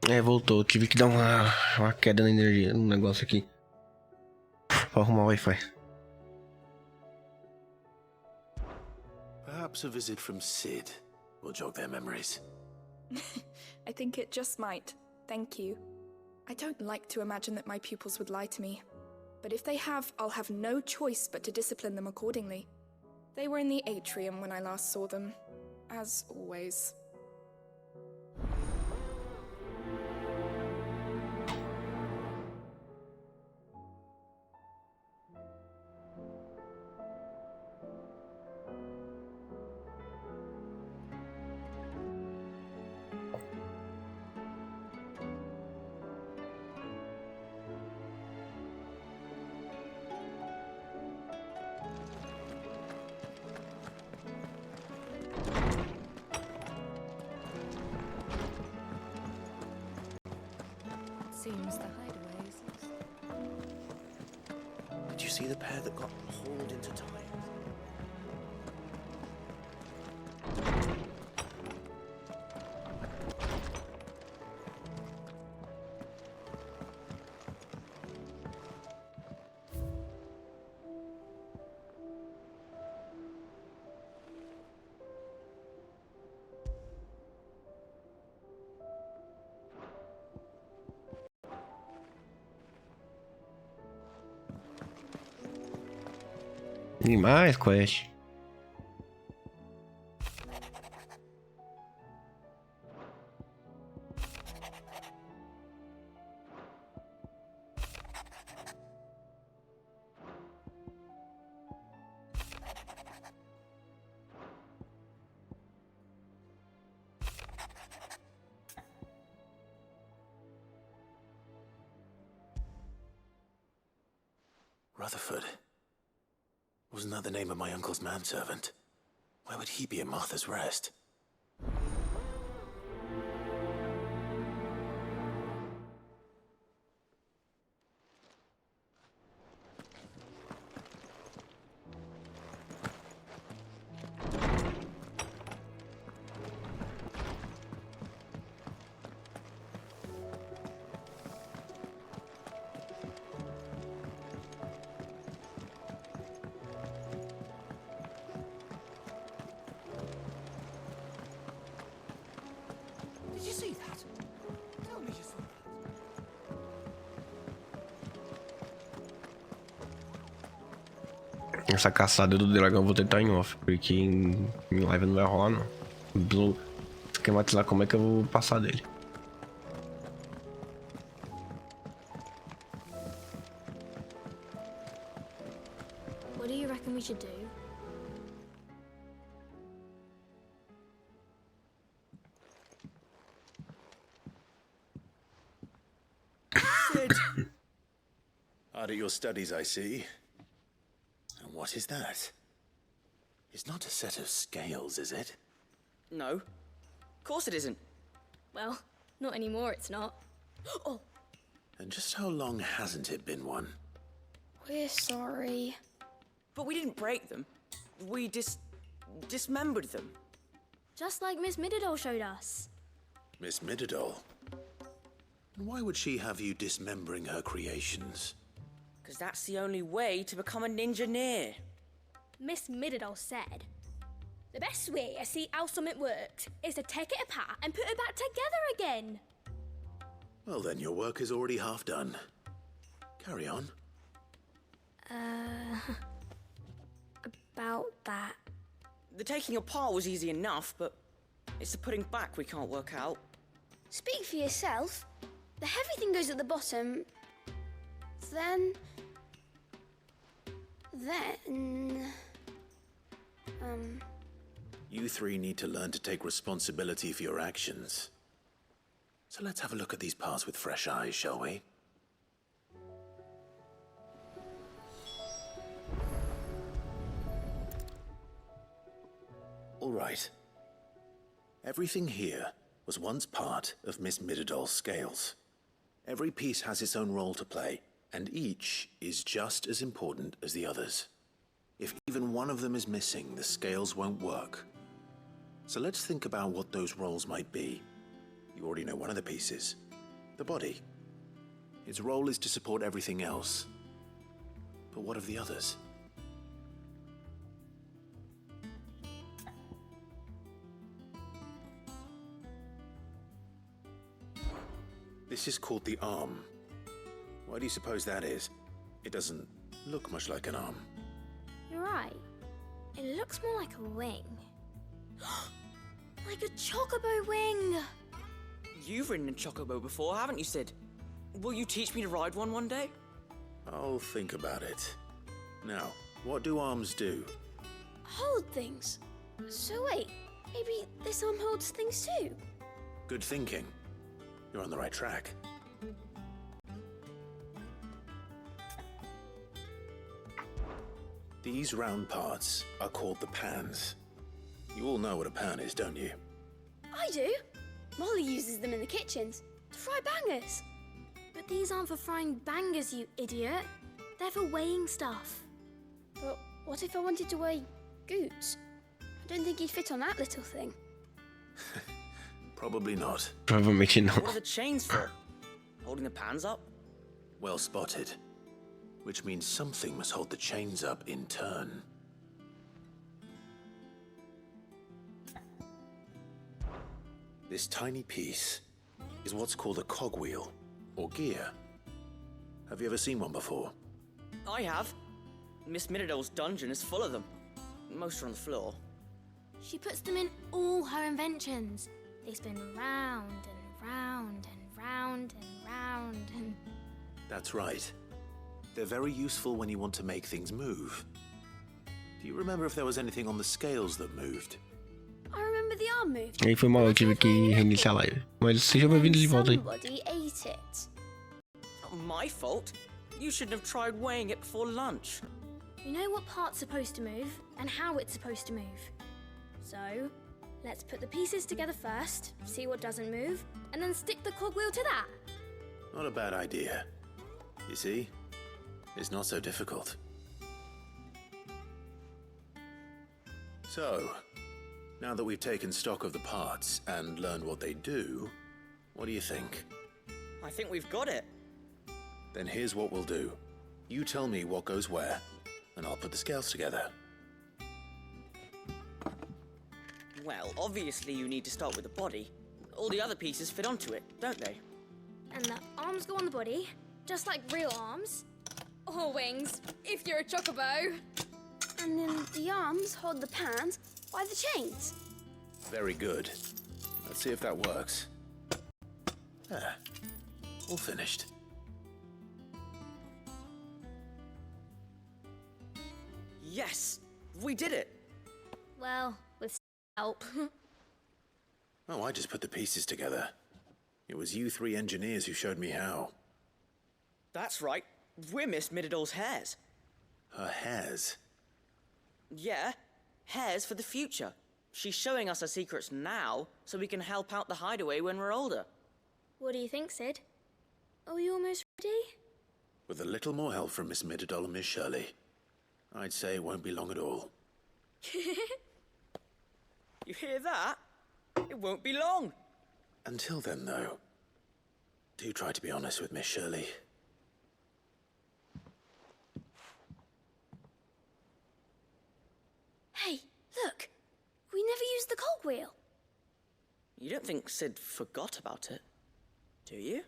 É, voltou. Tive que dar uma queda na energia no negócio aqui. Pra arrumar o Wi-Fi. Perhaps a visit from Sid will jog their memories. I think it just might. Thank you. I don't like to imagine that my pupils would lie to me. But if they have, I'll have no choice but to discipline them accordingly. They were in the atrium when I last saw them, as always. Seems the hideaway is lost. Did you see the pair that got hauled into time? E mais quest. Rutherford. Wasn't that the name of my uncle's manservant? Why would he be at Martha's Rest? Did you see that? Tell me you saw that. Essa caçada do dragão eu vou tentar em off, porque em live não vai rolar não. Vou esquematizar como é que eu vou passar dele. What do you reckon we should do? Sid! Hard at your studies, I see. And what is that? It's not a set of scales, is it? No. Of course it isn't. Well, not anymore, it's not. Oh, And just how long hasn't it been one? we're sorry. But we didn't break them. We dismembered them. Just like Miss Mididol showed us. Miss Mididol? And why would she have you dismembering her creations? Because that's the only way to become a ninja-neer. Miss Mididol said, the best way to see how something worked is to take it apart and put it back together again. Well then, your work is already half done. Carry on. About that. The taking apart was easy enough, but it's the putting back we can't work out. Speak for yourself. The heavy thing goes at the bottom. Then... You three need to learn to take responsibility for your actions. So let's have a look at these parts with fresh eyes, shall we? All right. Everything here was once part of Miss Mididol's scales. Every piece has its own role to play, and each is just as important as the others. If even one of them is missing, the scales won't work. So let's think about what those roles might be. You already know one of the pieces. The body. Its role is to support everything else. But what of the others? This is called the arm. Why do you suppose that is? It doesn't look much like an arm. You're right. It looks more like a wing. Like a chocobo wing! You've ridden a chocobo before, haven't you, Sid? Will you teach me to ride one day? I'll think about it. Now, what do arms do? Hold things. So wait, maybe this arm holds things too? Good thinking. You're on the right track. These round parts are called the pans. You all know what a pan is, don't you? I do. Molly uses them in the kitchens to fry bangers. But these aren't for frying bangers, you idiot. They're for weighing stuff. But what if I wanted to weigh Goots? I don't think he'd fit on that little thing. Probably not. Provavelmente não. What are the chains for? Holding the pans up? Well spotted. Which means something must hold the chains up in turn. This tiny piece is what's called a cogwheel, or gear. Have you ever seen one before? I have. Miss Midodol's dungeon is full of them. Most are on the floor. She puts them in all her inventions. They spin round and round and round and round and... That's right. They're very useful when you want to make things move. Do you remember if there was anything on the scales that moved? I remember the arm moved. Aí foi mal, eu tive que reiniciar a live. Mas seja bem-vindo de volta aí. Somebody ate it. Not my fault. You shouldn't have tried weighing it before lunch. We know what part's supposed to move and how it's supposed to move. So, let's put the pieces together first, see what doesn't move, and then stick the cogwheel to that. Not a bad idea. You see? It's not so difficult. So, now that we've taken stock of the parts and learned what they do, what do you think? I think we've got it. Then here's what we'll do. You tell me what goes where, and I'll put the scales together. Well, obviously you need to start with the body. All the other pieces fit onto it, don't they? And the arms go on the body, just like real arms. Or wings, if you're a chocobo. And then the arms hold the pans by the chains. Very good. Let's see if that works. There. All finished. Yes! We did it! Well, with help. Oh, I just put the pieces together. It was you three engineers who showed me how. That's right. We're Miss Midodol's hairs. Her hairs. Yeah, hairs for the future. She's showing us her secrets now, so we can help out the hideaway when we're older. What do you think, Sid? Are we almost ready? With a little more help from Miss Midodol and Miss Shirley, I'd say it won't be long at all. You hear that? It won't be long. Until then, though, do try to be honest with Miss Shirley. Hey, look. We never used the cogwheel. You don't think Sid forgot about it, do you?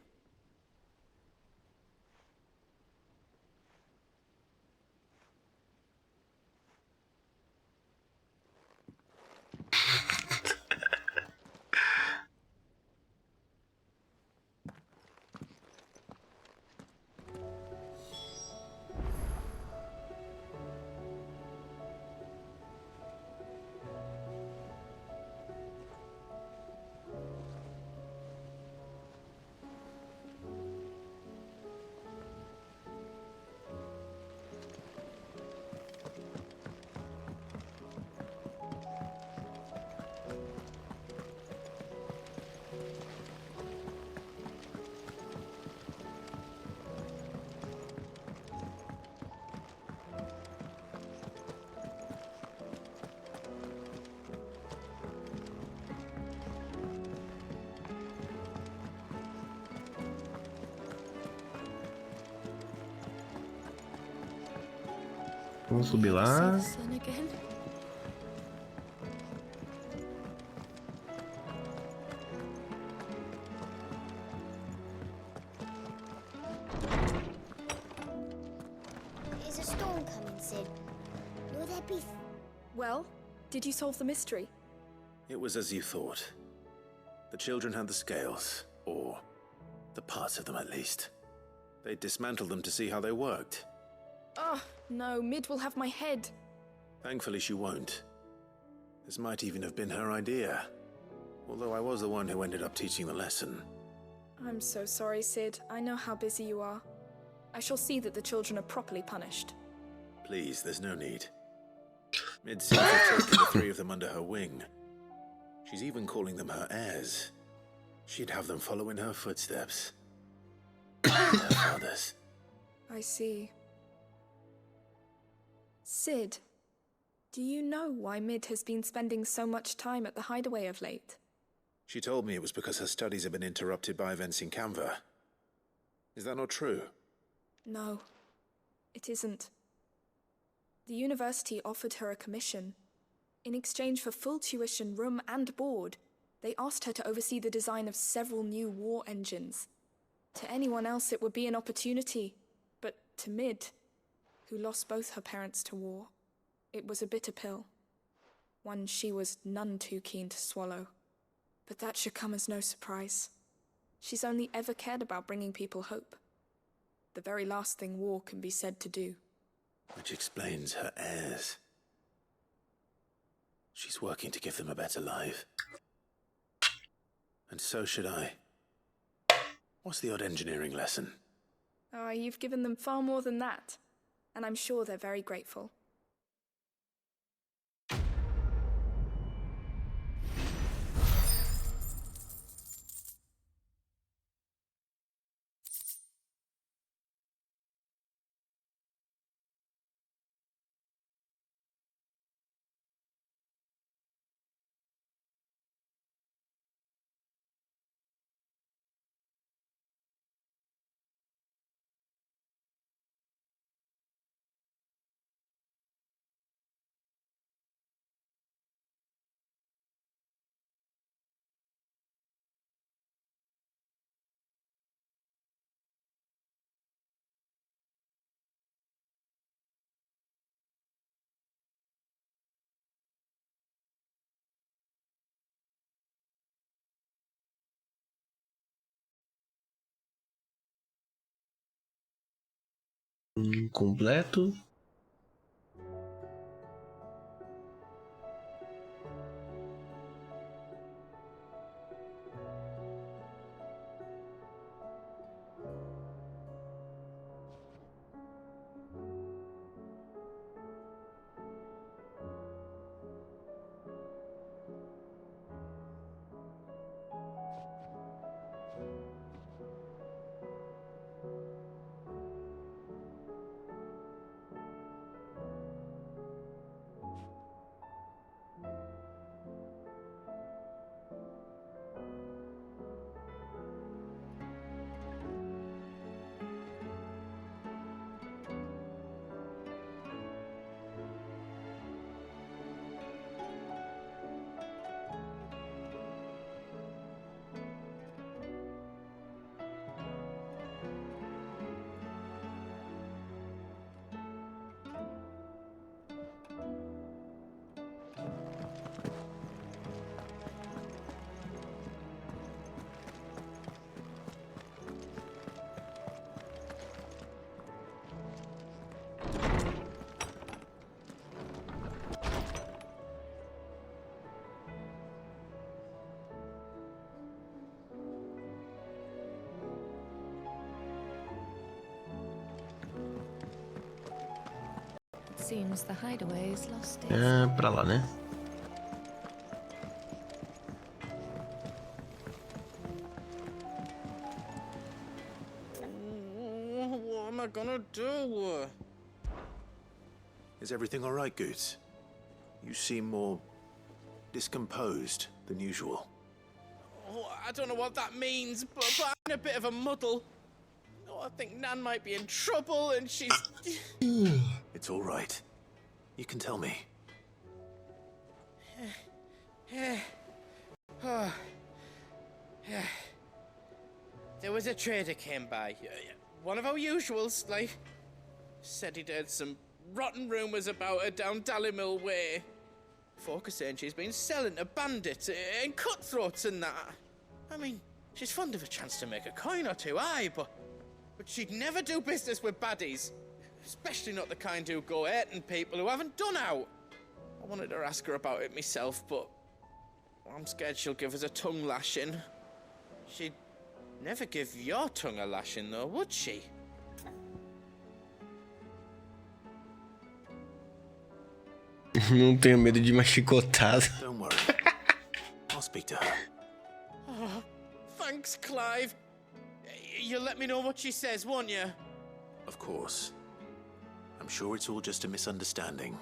Vamos subir lá. See the sun again? Is a storm coming, Sid? Will there be... Well, did you solve the mystery? It was as you thought. The children had the scales, or the parts of them at least. They dismantled them to see how they worked. Oh, no, Mid will have my head. Thankfully she won't. This might even have been her idea. Although I was the one who ended up teaching the lesson. I'm so sorry, Sid. I know how busy you are. I shall see that the children are properly punished. Please, there's no need. Mid seems to have taken the three of them under her wing. She's even calling them her heirs. She'd have them follow in her footsteps. Their fathers. I see. Sid, do you know why Mid has been spending so much time at the hideaway of late? She told me it was because her studies have been interrupted by events in Canva. Is that not true? No, it isn't. The university offered her a commission. In exchange for full tuition, room and board, they asked her to oversee the design of several new war engines. To anyone else it would be an opportunity, but to Mid, who lost both her parents to war, it was a bitter pill. One she was none too keen to swallow. But that should come as no surprise. She's only ever cared about bringing people hope. The very last thing war can be said to do. Which explains her heirs. She's working to give them a better life. And so should I. What's the odd engineering lesson? You've given them far more than that. And I'm sure they're very grateful. Completo. Seems the hideaway's lost its... É pra lá, né? What am I gonna do? Is everything all right, Goots? You seem more discomposed than usual. Oh, I don't know what that means, but I'm in a bit of a muddle. Oh, I think Nan might be in trouble and she's... It's all right. You can tell me. Oh. There was a trader came by. One of our usuals, like. Said he'd heard some rotten rumours about her down Dallymill Way. Folk are saying she's been selling to bandits and cutthroats and that. I mean, she's fond of a chance to make a coin or two, aye, but she'd never do business with baddies. Especially not the kind who go hurting people who haven't done out. I wanted to ask her about it myself, but I'm scared she'll give us a tongue lashing. She'd never give your tongue a lashing, though, would she? Não tenho medo de uma chicotada. Don't worry. I'll speak to her. Oh, thanks, Clive. You'll let me know what she says, won't you? Of course. I'm sure it's all just a misunderstanding.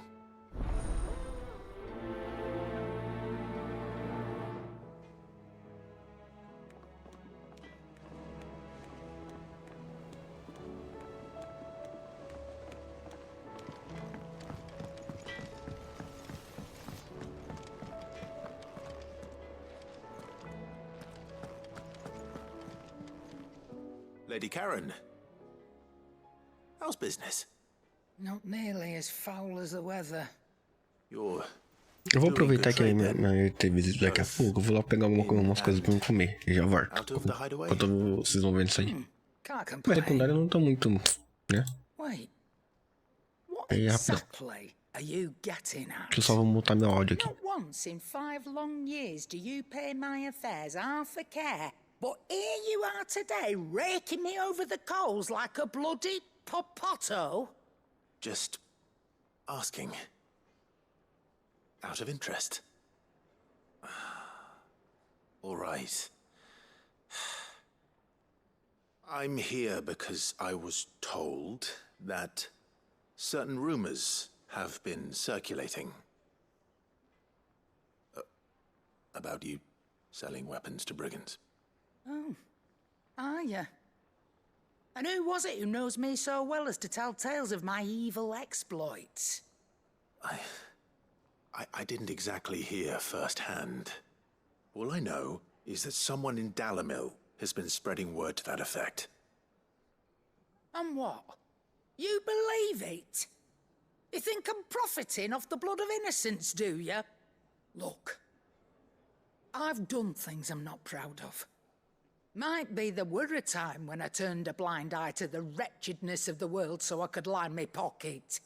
Lady Karen, how's business? Not nearly as foul as the weather. You're Eu vou doing aproveitar good que a trade minha then. minha teve visita daqui a pouco. Eu vou lá pegar umas coisas pra eu comer e já volto. Out of the hideaway? Enquanto vocês vão vendo isso aí. Can't Mas complain. secundária não tá muito, né? Wait, what Hey, yeah, exactly are you getting at? Deixa eu só vou mutar meu áudio aqui. Not once in 5 long years do you pay my affairs half a care. But here you are today, raking me over the coals like a bloody popoto. Just asking. Out of interest. All right. I'm here because I was told that certain rumors have been circulating about you selling weapons to brigands. Oh, are you? And who was it who knows me so well as to tell tales of my evil exploits? I didn't exactly hear firsthand. All I know is that someone in Dallymill has been spreading word to that effect. And what? You believe it? You think I'm profiting off the blood of innocence, do you? Look, I've done things I'm not proud of. Might be there were a time when I turned a blind eye to the wretchedness of the world so I could line my pocket.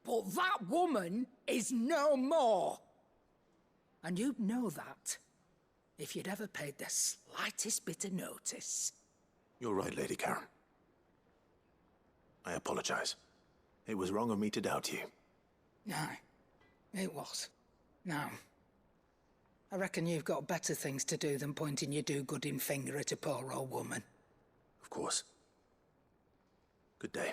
But that woman is no more. And you'd know that if you'd ever paid the slightest bit of notice. You're right, Lady Karen. I apologize. It was wrong of me to doubt you. Aye, it was. Now, I reckon you've got better things to do than pointing your do-gooding finger at a poor old woman. Of course. Good day.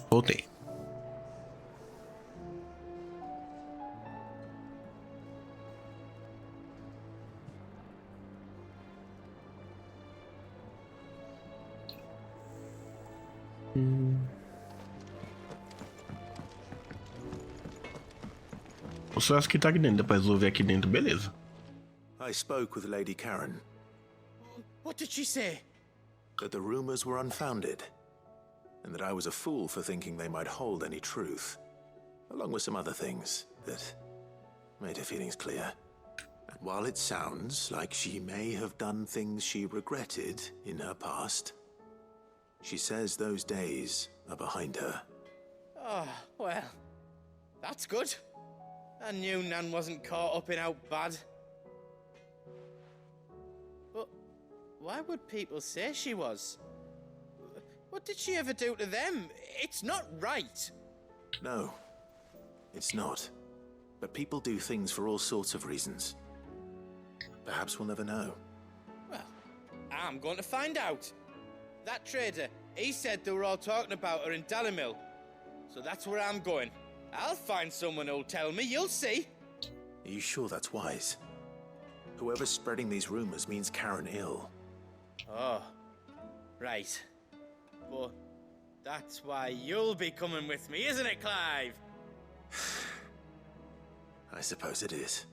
Voltei. O só acho que tá aqui dentro. Depois eu ver aqui dentro, beleza. I spoke with Lady Karen, What did she say? that the rumors were unfounded, and that I was a fool for thinking they might hold any truth, along with some other things that made her feelings clear. And while it sounds like she may have done things she regretted in her past, she says those days are behind her. Oh, well, that's good. I knew Nan wasn't caught up in out bad. But why would people say she was? What did she ever do to them? It's not right. No, it's not. But people do things for all sorts of reasons. Perhaps we'll never know. Well, I'm going to find out. That trader, he said they were all talking about her in Dalimil. So that's where I'm going. I'll find someone who'll tell me, you'll see. Are you sure that's wise? Whoever's spreading these rumors means Karen ill. Oh, right. But that's why you'll be coming with me, isn't it, Clive? I suppose it is.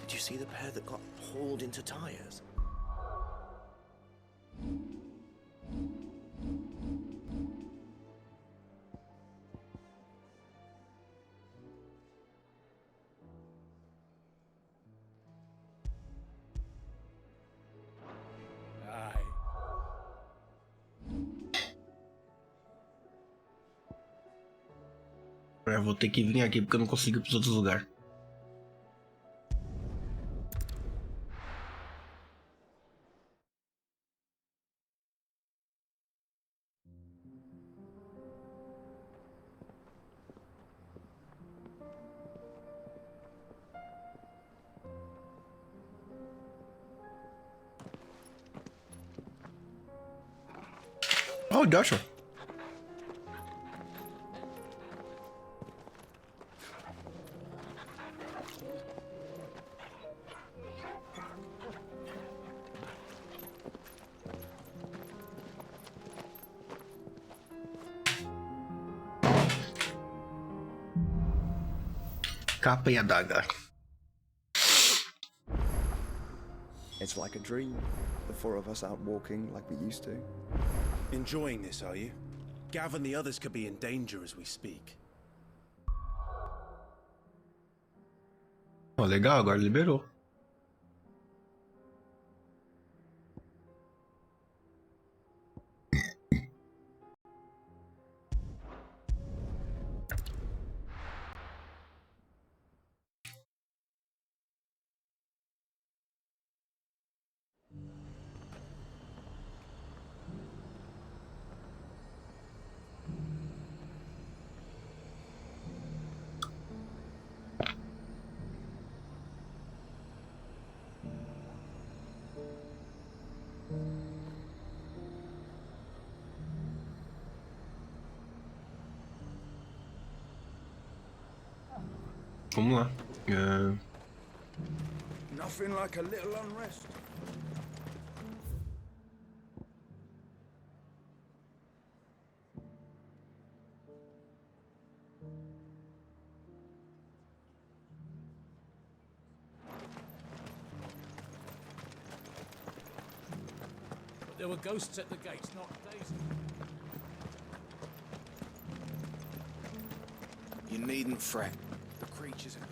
Did you see the pair that got hauled into tires? Aye. Eu vou ter que vir aqui porque eu não consigo ir pros outros lugares. Oh, Joshua. Capa e adaga. It's like a dream. The four of us out walking like we used to. Enjoying this, are you? Gav and the others could be in danger as we speak. Oh, legal, agora liberou. Vamos lá. Nothing like a little unrest. But there were ghosts at the gates, not days. You needn't fret. The creatures are...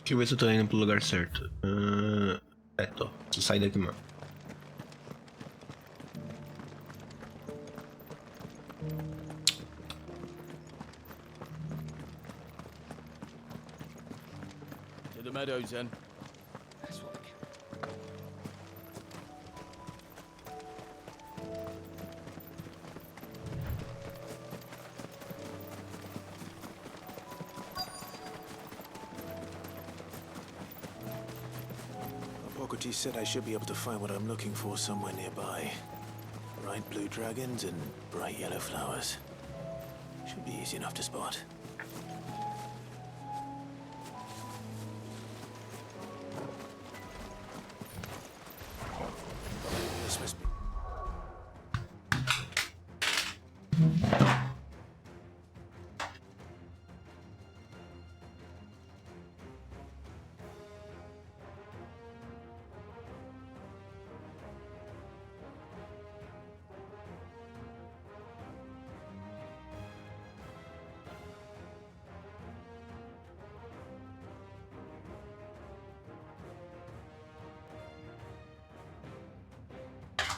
Deixa eu ver se eu tô indo pro lugar certo. Tô. Deixa eu sair daqui, mano. To the meadows, then. That's what we can. Hippocrates said I should be able to find what I'm looking for somewhere nearby. Bright blue dragons and bright yellow flowers. Should be easy enough to spot. This must be...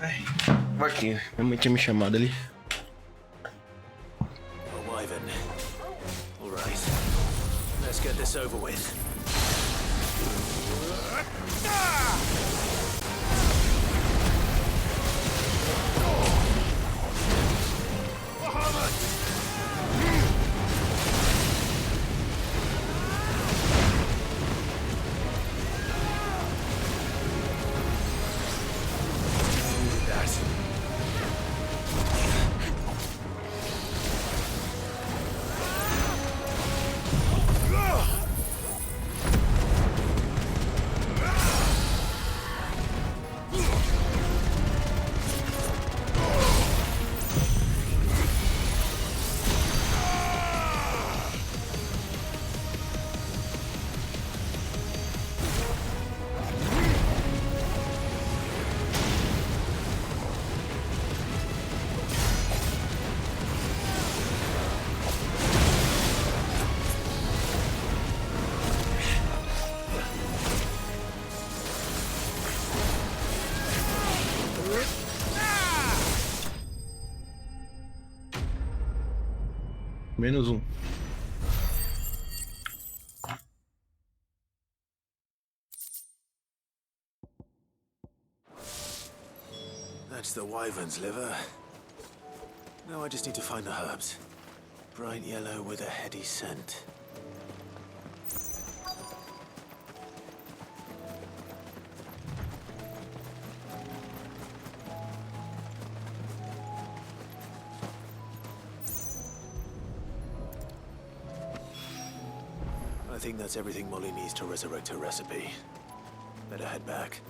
Ai, vou aqui. Minha mãe tinha me chamado ali. A wyvern. All right. Let's get this over with. Menos um. That's the wyvern's liver. Now I just need to find the herbs. Bright yellow with a heady scent. I think that's everything Molly needs to resurrect her recipe. Better head back.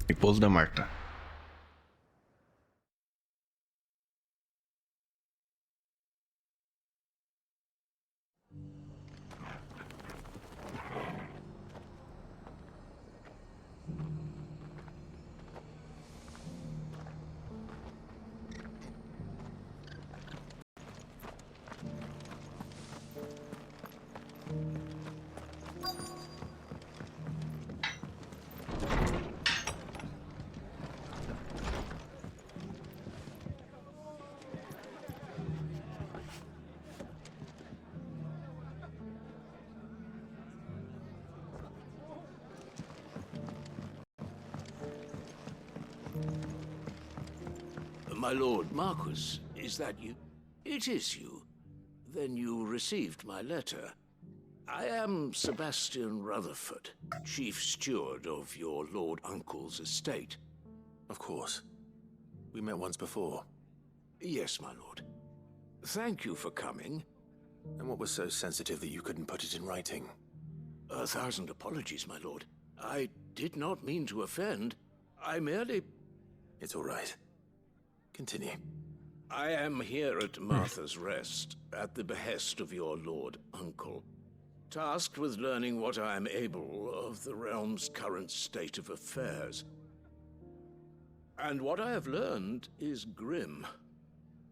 Repouso da Marta. My lord Marquis, is that you? It is you. Then you received my letter. I am Sebastian Rutherford, chief steward of your lord uncle's estate. Of course. We met once before. Yes, my lord. Thank you for coming. And what was so sensitive that you couldn't put it in writing? 1,000 apologies, my lord. I did not mean to offend. I merely... It's all right. Continue. I am here at Martha's Rest, at the behest of your lord uncle, tasked with learning what I am able of the realm's current state of affairs. And what I have learned is grim.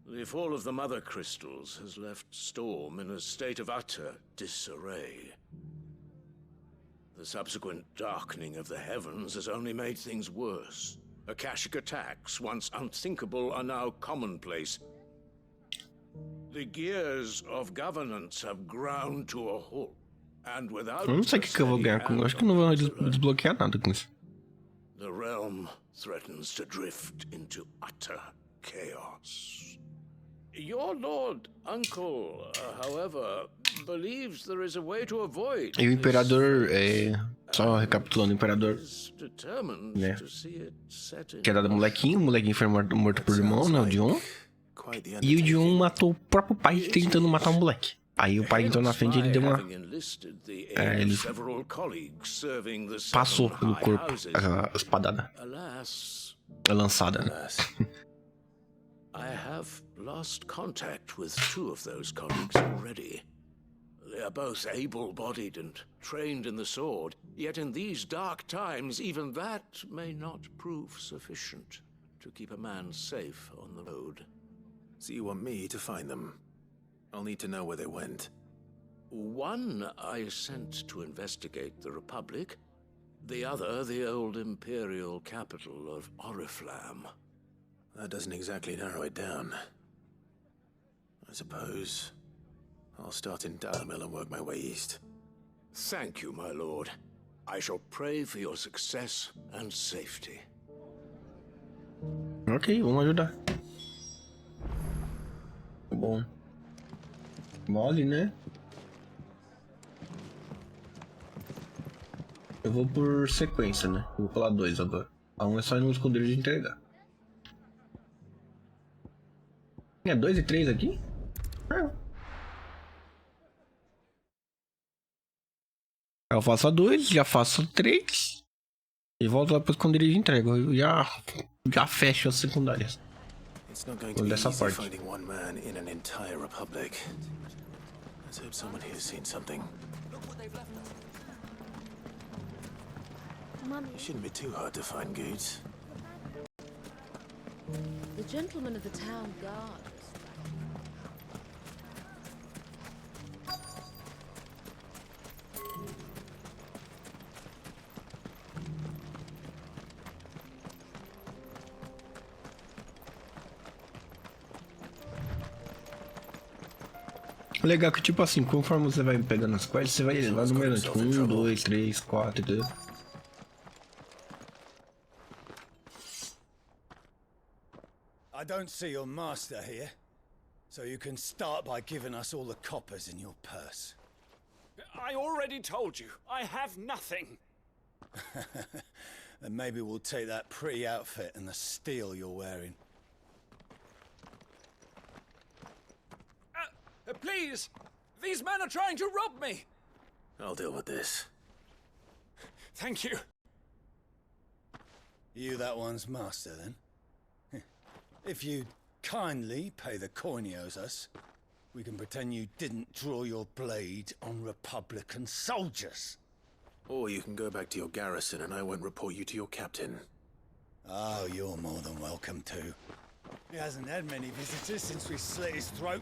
The fall of the Mother Crystals has left Storm in a state of utter disarray. The subsequent darkening of the heavens has only made things worse. Akashic attacks, once unthinkable, are now commonplace. The gears of governance have ground to a halt. And without Eu não sei o que eu vou ganhar com isso. Acho que eu não vou desbloquear nada com isso. the realm threatens to drift into utter chaos. Your Lord Uncle, however, believes there is a way to avoid. E o Imperador, só recapitulando, o Imperador, né, queda do molequinho, o molequinho foi morto por irmão, né, o Dion. E o Dion matou o próprio pai tentando matar o moleque. Aí o pai entrou na frente e ele deu uma... ele passou pelo corpo a espadada. A lançada, né? I have lost contact with two of those colleagues already. They are both able-bodied and trained in the sword, yet in these dark times, even that may not prove sufficient to keep a man safe on the road. So you want me to find them? I'll need to know where they went. One I sent to investigate the Republic, the other the old Imperial capital of Oriflamme. That doesn't exactly narrow it down. I suppose I'll start in Dalamil and work my way east. Thank you, my lord. I shall pray for your success and safety. Ok, vamos ajudar. Bom. Mole, né? Eu vou por sequência, né? Eu vou pular 2 agora. A 1 é só ir no esconderijo de entregar. Tinha 2 e 3 aqui? Eu faço a 2, já faço a 3 e volto lá pro esconderijo de entrega. Eu já fecho as secundárias. It's not going to be easy finding one man in an entire republic. Let's hope someone here's seen something. It shouldn't be too hard to find goods. The gentleman of the town guard. Legal que, tipo assim, conforme você vai pegando as quests, você vai lá numerando, tipo, 1, 2, 3, 4, entendeu? I don't see your master here, so you can start by giving us all the coppers in your purse. I already told you, I have nothing. Then maybe we'll take that pretty outfit and the steel you're wearing. Please! These men are trying to rob me! I'll deal with this. Thank you. You that one's master, then? If you kindly pay the coin he owes us, we can pretend you didn't draw your blade on Republican soldiers. Or you can go back to your garrison and I won't report you to your captain. Oh, you're more than welcome to. He hasn't had many visitors since we slit his throat.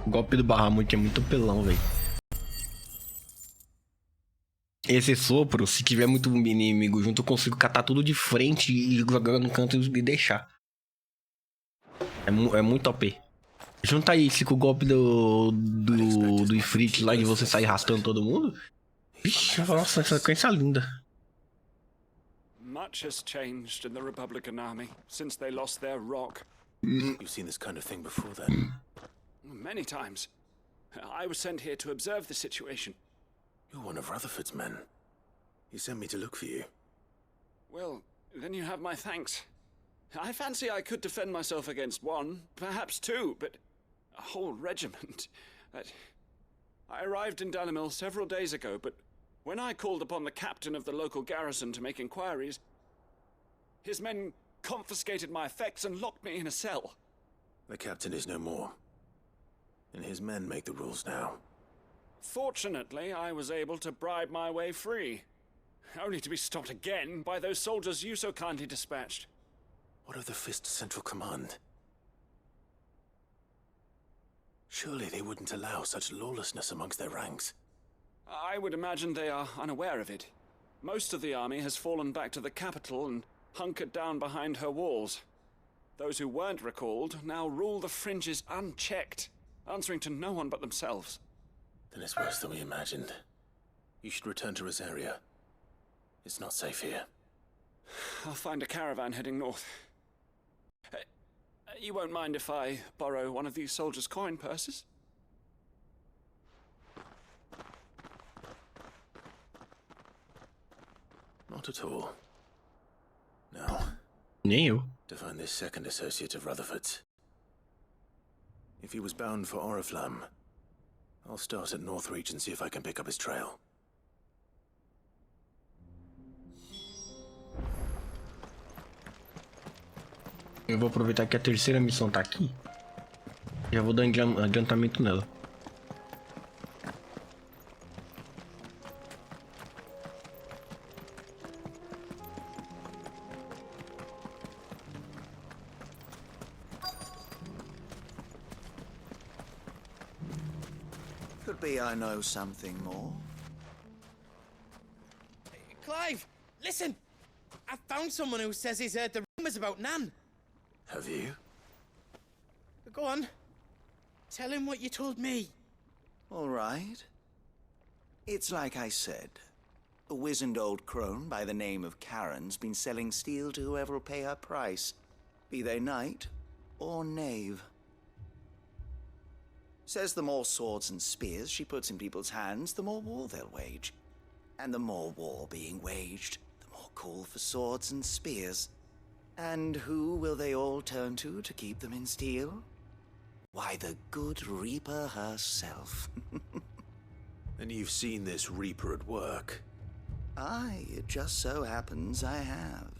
O golpe do Bahamut é muito pelão, velho. Esse sopro, se tiver muito inimigo junto, eu consigo catar tudo de frente e jogar no canto e deixar. É muito OP. Junta isso com o golpe do Ifrit lá de você sair arrastando todo mundo. Vixe, nossa, essa sequência é linda. Much has changed in the Republican army since they lost their rock. You've seen this kind of thing before, then? Many times. I was sent here to observe the situation. You're one of Rutherford's men. He sent me to look for you. Well, then you have my thanks. I fancy I could defend myself against one, perhaps two, but a whole regiment. I arrived in Dalimil several days ago, but when I called upon the captain of the local garrison to make inquiries, his men confiscated my effects and locked me in a cell. The captain is no more, and his men make the rules now. Fortunately, I was able to bribe my way free, only to be stopped again by those soldiers you so kindly dispatched. What of the Fist Central Command? Surely they wouldn't allow such lawlessness amongst their ranks. I would imagine they are unaware of it. Most of the army has fallen back to the capital and hunkered down behind her walls. Those who weren't recalled now rule the fringes unchecked, answering to no one but themselves. Then it's worse than we imagined. You should return to Rosaria. It's not safe here. I'll find a caravan heading north. You won't mind if I borrow one of these soldiers' coin purses? Not at all. Now, Nem to find this second associate of Rutherford's. If he was bound for Oriflamme, I'll start at Northreach and see if I can pick up his trail. Eu vou aproveitar que a terceira missão tá aqui. Já vou dar adiantamento nela. Could be I know something more. Clive, listen! I found someone who says he's heard the rumors about Nan. Have you? Go on. Tell him what you told me. All right. It's like I said. A wizened old crone by the name of Karen's been selling steel to whoever'll pay her price, be they knight or knave. Says the more swords and spears she puts in people's hands, the more war they'll wage. And the more war being waged, the more call for swords and spears. And who will they all turn to keep them in steel? Why, the good Reaper herself. And you've seen this Reaper at work? Aye, it just so happens I have.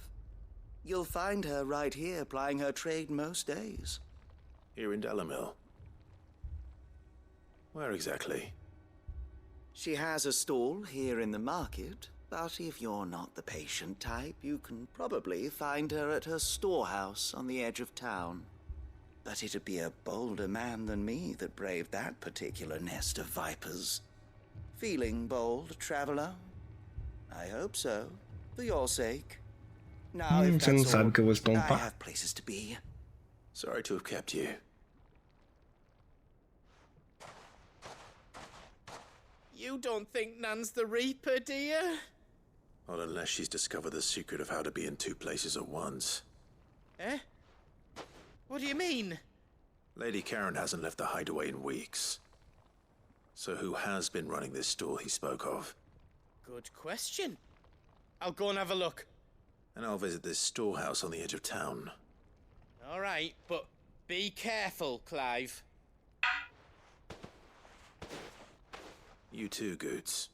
You'll find her right here plying her trade most days. Here in Dalimil? Where exactly? She has a stall here in the market, but if you're not the patient type, you can probably find her at her storehouse on the edge of town. But it'd be a bolder man than me that braved that particular nest of vipers. Feeling bold, traveler? I hope so, for your sake. Now, if Você não that's sabe all, que eu vou I estompar. have places to be. Sorry to have kept you. You don't think Nan's the Reaper, do you? Not unless she's discovered the secret of how to be in two places at once. Eh? What do you mean? Lady Karen hasn't left the hideaway in weeks. So who has been running this stall he spoke of? Good question. I'll go and have a look. And I'll visit this storehouse on the edge of town. All right, but be careful, Clive. You too, Goots.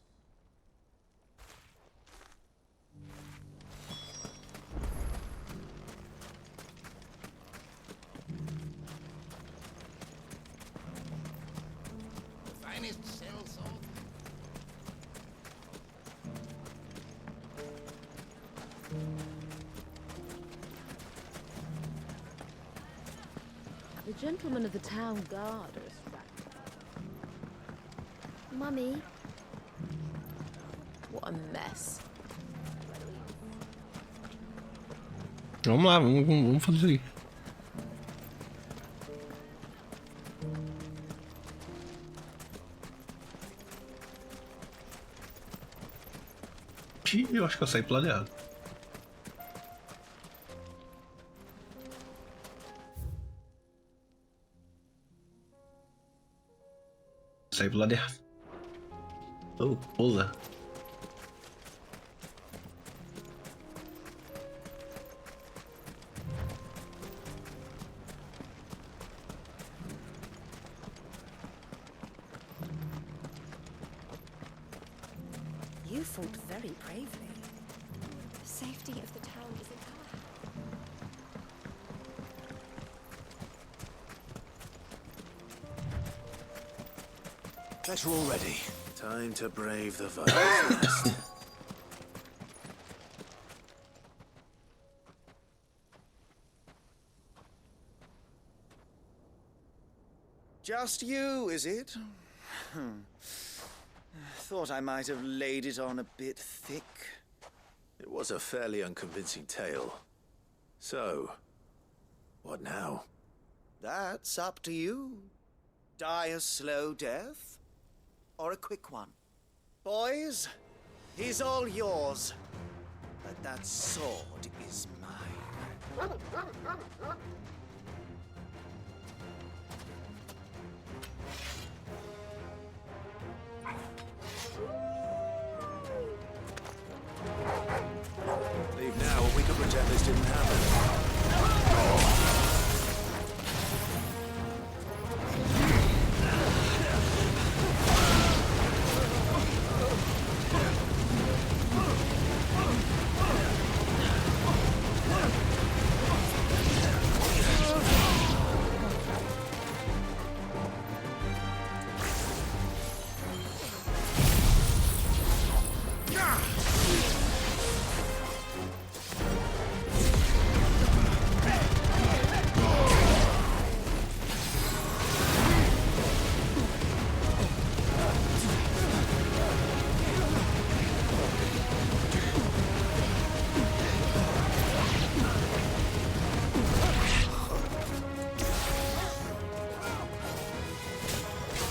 Finest cell salt. The gentlemen of the town guard are Mummy. What a mess. Vamos lá, vamos fazer isso aí. Ih, eu acho que eu saí pro lado errado. saí pro lado errado. Oh, pula. You fought very bravely. The safety of the town is in our hands. Better already. Time to brave the violence nest. Just you, is it? Thought I might have laid it on a bit thick. It was a fairly unconvincing tale. So, what now? That's up to you. Die a slow death, or a quick one. Boys, he's all yours. But that sword is mine. Leave now, or we could pretend this didn't happen.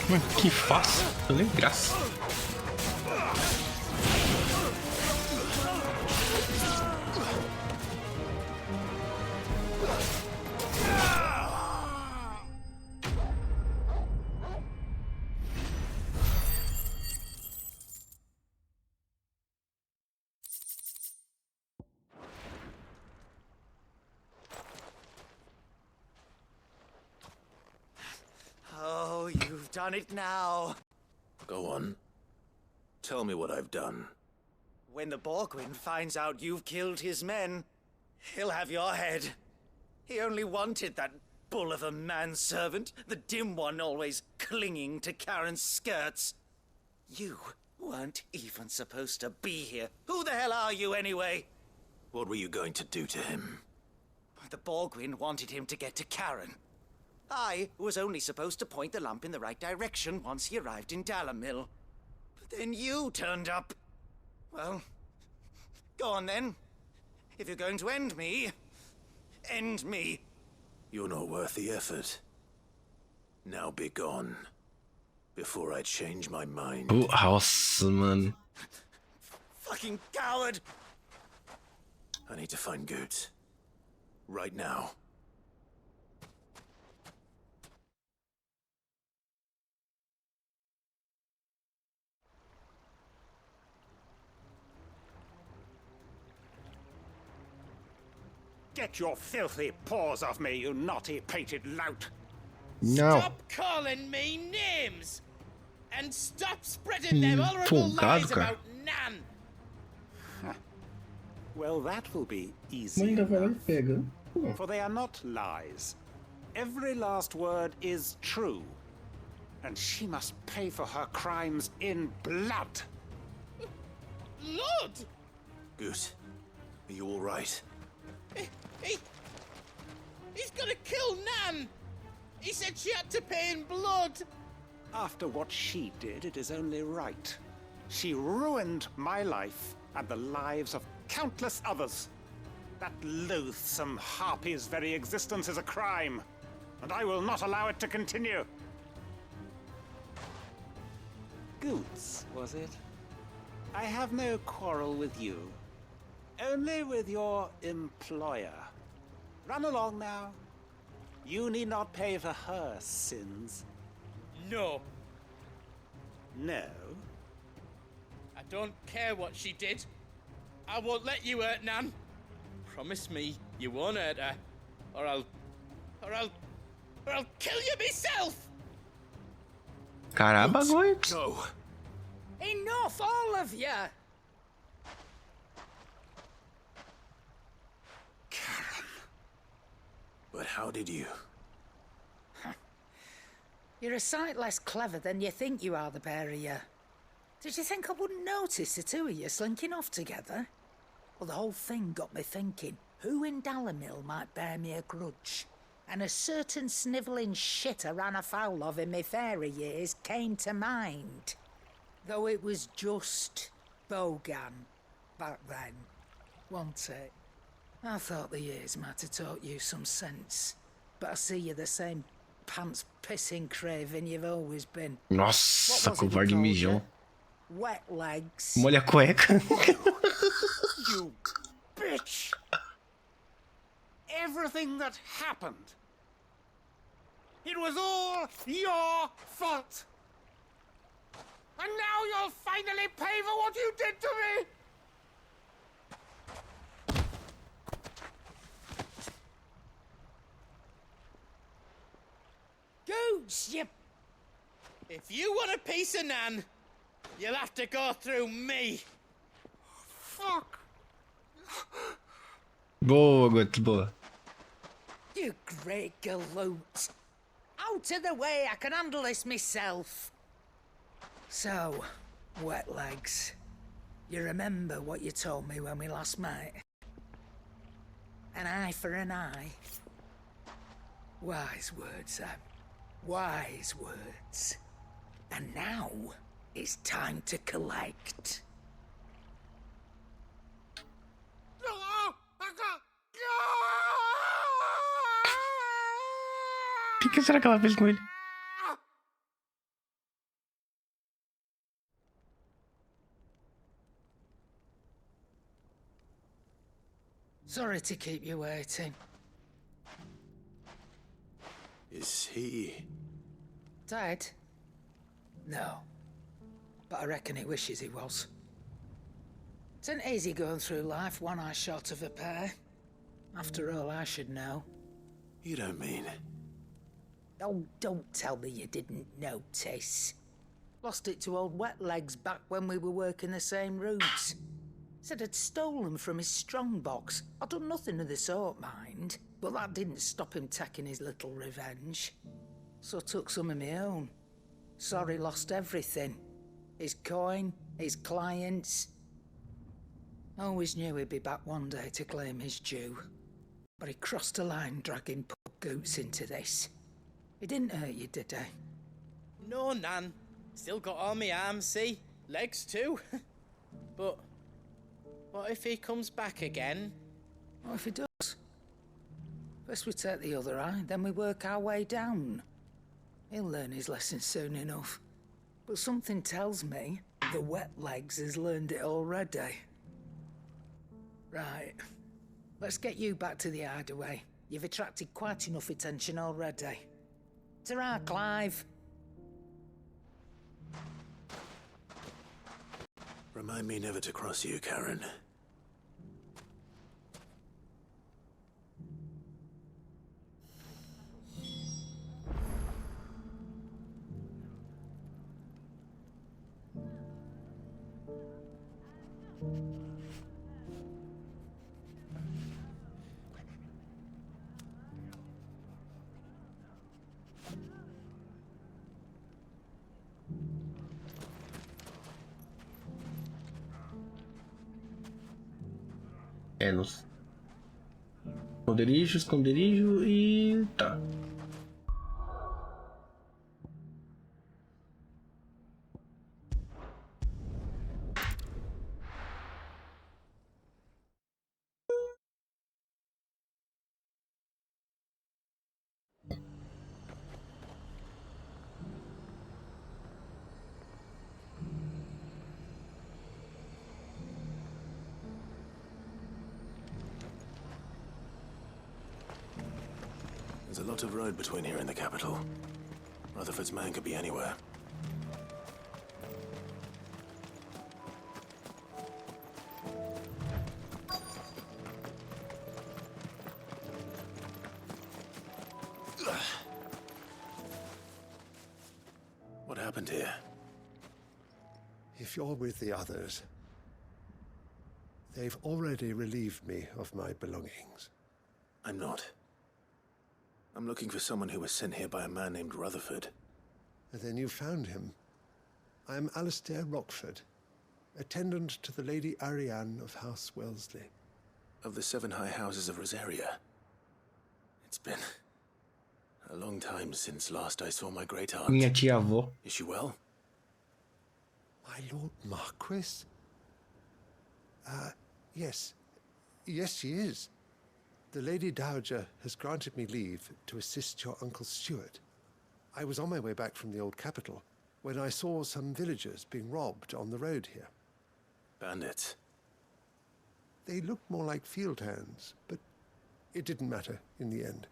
Mano, que fácil. Eu nem graça. Oh, you've done it now. Go on. Tell me what I've done. When the Borgwyn finds out you've killed his men, he'll have your head. He only wanted that bull of a manservant, the dim one always clinging to Karen's skirts. You weren't even supposed to be here. Who the hell are you anyway? What were you going to do to him? The Borgwyn wanted him to get to Karen. I was only supposed to point the lamp in the right direction once he arrived in Dalamil. But then you turned up. Well, go on then. If you're going to end me, end me. You're not worth the effort. Now be gone. Before I change my mind. Nossa, mano. Fucking coward! I need to find Goot. Right now. Get your filthy paws off me, you naughty-pated lout! No. Stop calling me names! And stop spreading them horrible lies folgado, cara. about Nan! Well, that will be Mas easy ainda vai lá e enough, pega. Pô. for they are not lies. Every last word is true. And she must pay for her crimes in blood. Lord! Goot, are you all right? He's gonna kill Nan! He said she had to pay in blood! After what she did, it is only right. She ruined my life and the lives of countless others. That loathsome harpy's very existence is a crime, and I will not allow it to continue. Goots, was it? I have no quarrel with you. Only with your employer. Run along now. You need not pay for her sins. No. No. I don't care what she did. I won't let you hurt Nan. Promise me you won't hurt her, or I'll kill you myself. Caramba, Goix. No. Enough, all of you! But how did you? You're a sight less clever than you think you are, the pair of you. Did you think I wouldn't notice the two of you slinking off together? Well, the whole thing got me thinking, who in Dalimil might bear me a grudge? And a certain snivelling shit I ran afoul of in my fairy years came to mind. Though it was just Bogan back then, wasn't it? I thought the years might have taught you some sense, but I see you're the same pants-pissing craven you've always been. Nossa, covarde mijão. Wet legs. Molha a cueca. You bitch! Everything that happened, it was all your fault! And now you'll finally pay for what you did to me! Gooch, you... If you want a piece of Nan, you'll have to go through me. Fuck! Boa, Goix, boa. You great galoot. Out of the way, I can handle this myself. So, wet legs, you remember what you told me when we last met? An eye for an eye. Wise words, Sam. Wise words. And now, it's time to collect. O que será que ela fez com ele? Sorry to keep you waiting. Is he... Dead? No. But I reckon he wishes he was. It ain't easy going through life one eye short of a pair. After all, I should know. You don't mean... Oh, don't tell me you didn't notice. Lost it to old Wet Legs back when we were working the same routes. Said I'd stolen from his strongbox. I'd done nothing of the sort, mind. But that didn't stop him taking his little revenge. So I took some of my own. Sorry, lost everything. His coin, his clients. Always knew he'd be back one day to claim his due. But he crossed a line dragging Pug Goots into this. He didn't hurt you, did he? No, Nan. Still got all my arms, see? Legs too. But what if he comes back again? What if he does? First we take the other eye, then we work our way down. He'll learn his lesson soon enough. But something tells me the Wet Legs has learned it already. Right. Let's get you back to the hideaway. You've attracted quite enough attention already. Ta-ra, Clive. Remind me never to cross you, Karen. É, no esconderijo, esconderijo e tá. There's a lot of road between here and the capital. Rutherford's man could be anywhere. What happened here? If you're with the others, they've already relieved me of my belongings. I'm not. I'm looking for someone who was sent here by a man named Rutherford. And then you found him. I am Alistair Rockford, attendant to the Lady Ariane of House Wellesley. Of the 7 high houses of Rosaria. It's been a long time since last I saw my great aunt. Minha tia-avó. Is she well? My Lord Marquis? Yes. Yes, she is. The Lady Dowager has granted me leave to assist your Uncle Stuart. I was on my way back from the old capital when I saw some villagers being robbed on the road here. Bandits? They looked more like field hands, but it didn't matter in the end.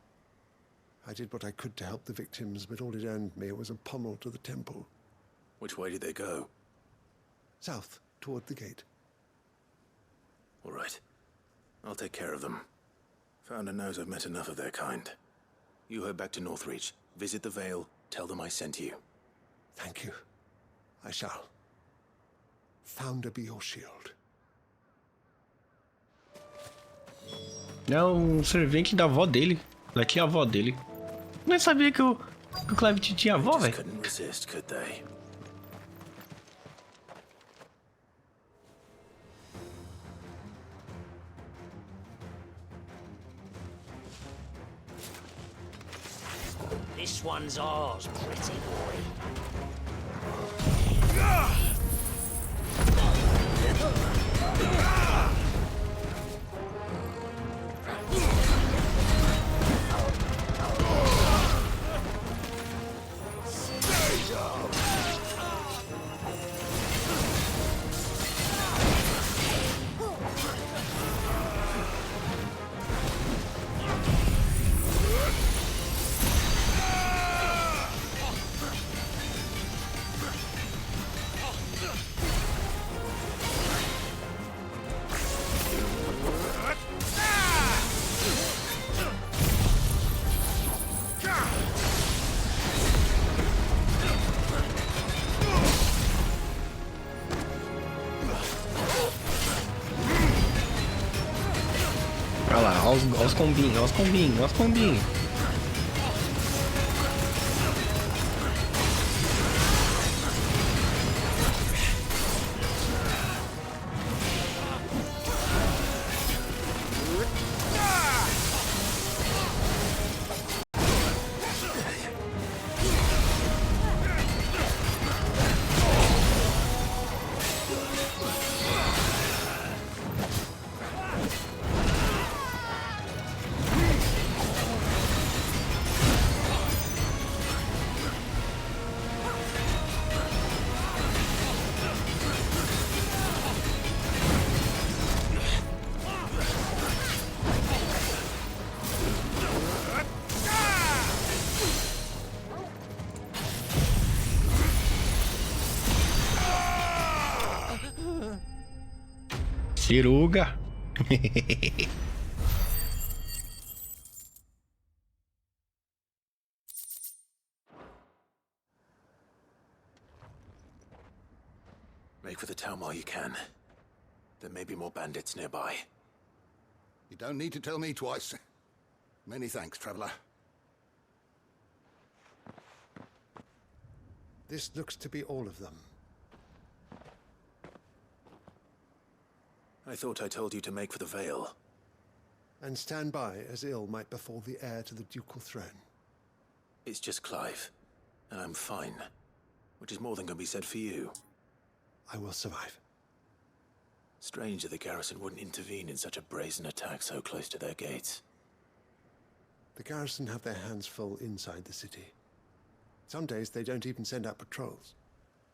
I did what I could to help the victims, but all it earned me was a pommel to the temple. Which way did they go? South, toward the gate. All right. I'll take care of them. Founder knows I've met enough of their kind. You head back to Northreach, visit the Vale, tell them I sent you. Thank you. I shall. Founder be your shield. É um servente da avó dele. Daqui é a avó dele. Nem sabia que o Clive tinha avó, velho. Couldn't resist, could they? This one's ours, pretty boy. Olha lá, olha os combinhos, olha os combinhos, olha os combinhos. Ciruga. Make for the town while you can. There may be more bandits nearby. You don't need to tell me twice. Many thanks, traveler. This looks to be all of them. I thought I told you to make for the Vale. And stand by as ill might befall the heir to the ducal throne. It's just Clive, and I'm fine. Which is more than can be said for you. I will survive. Strange that the garrison wouldn't intervene in such a brazen attack so close to their gates. The garrison have their hands full inside the city. Some days they don't even send out patrols.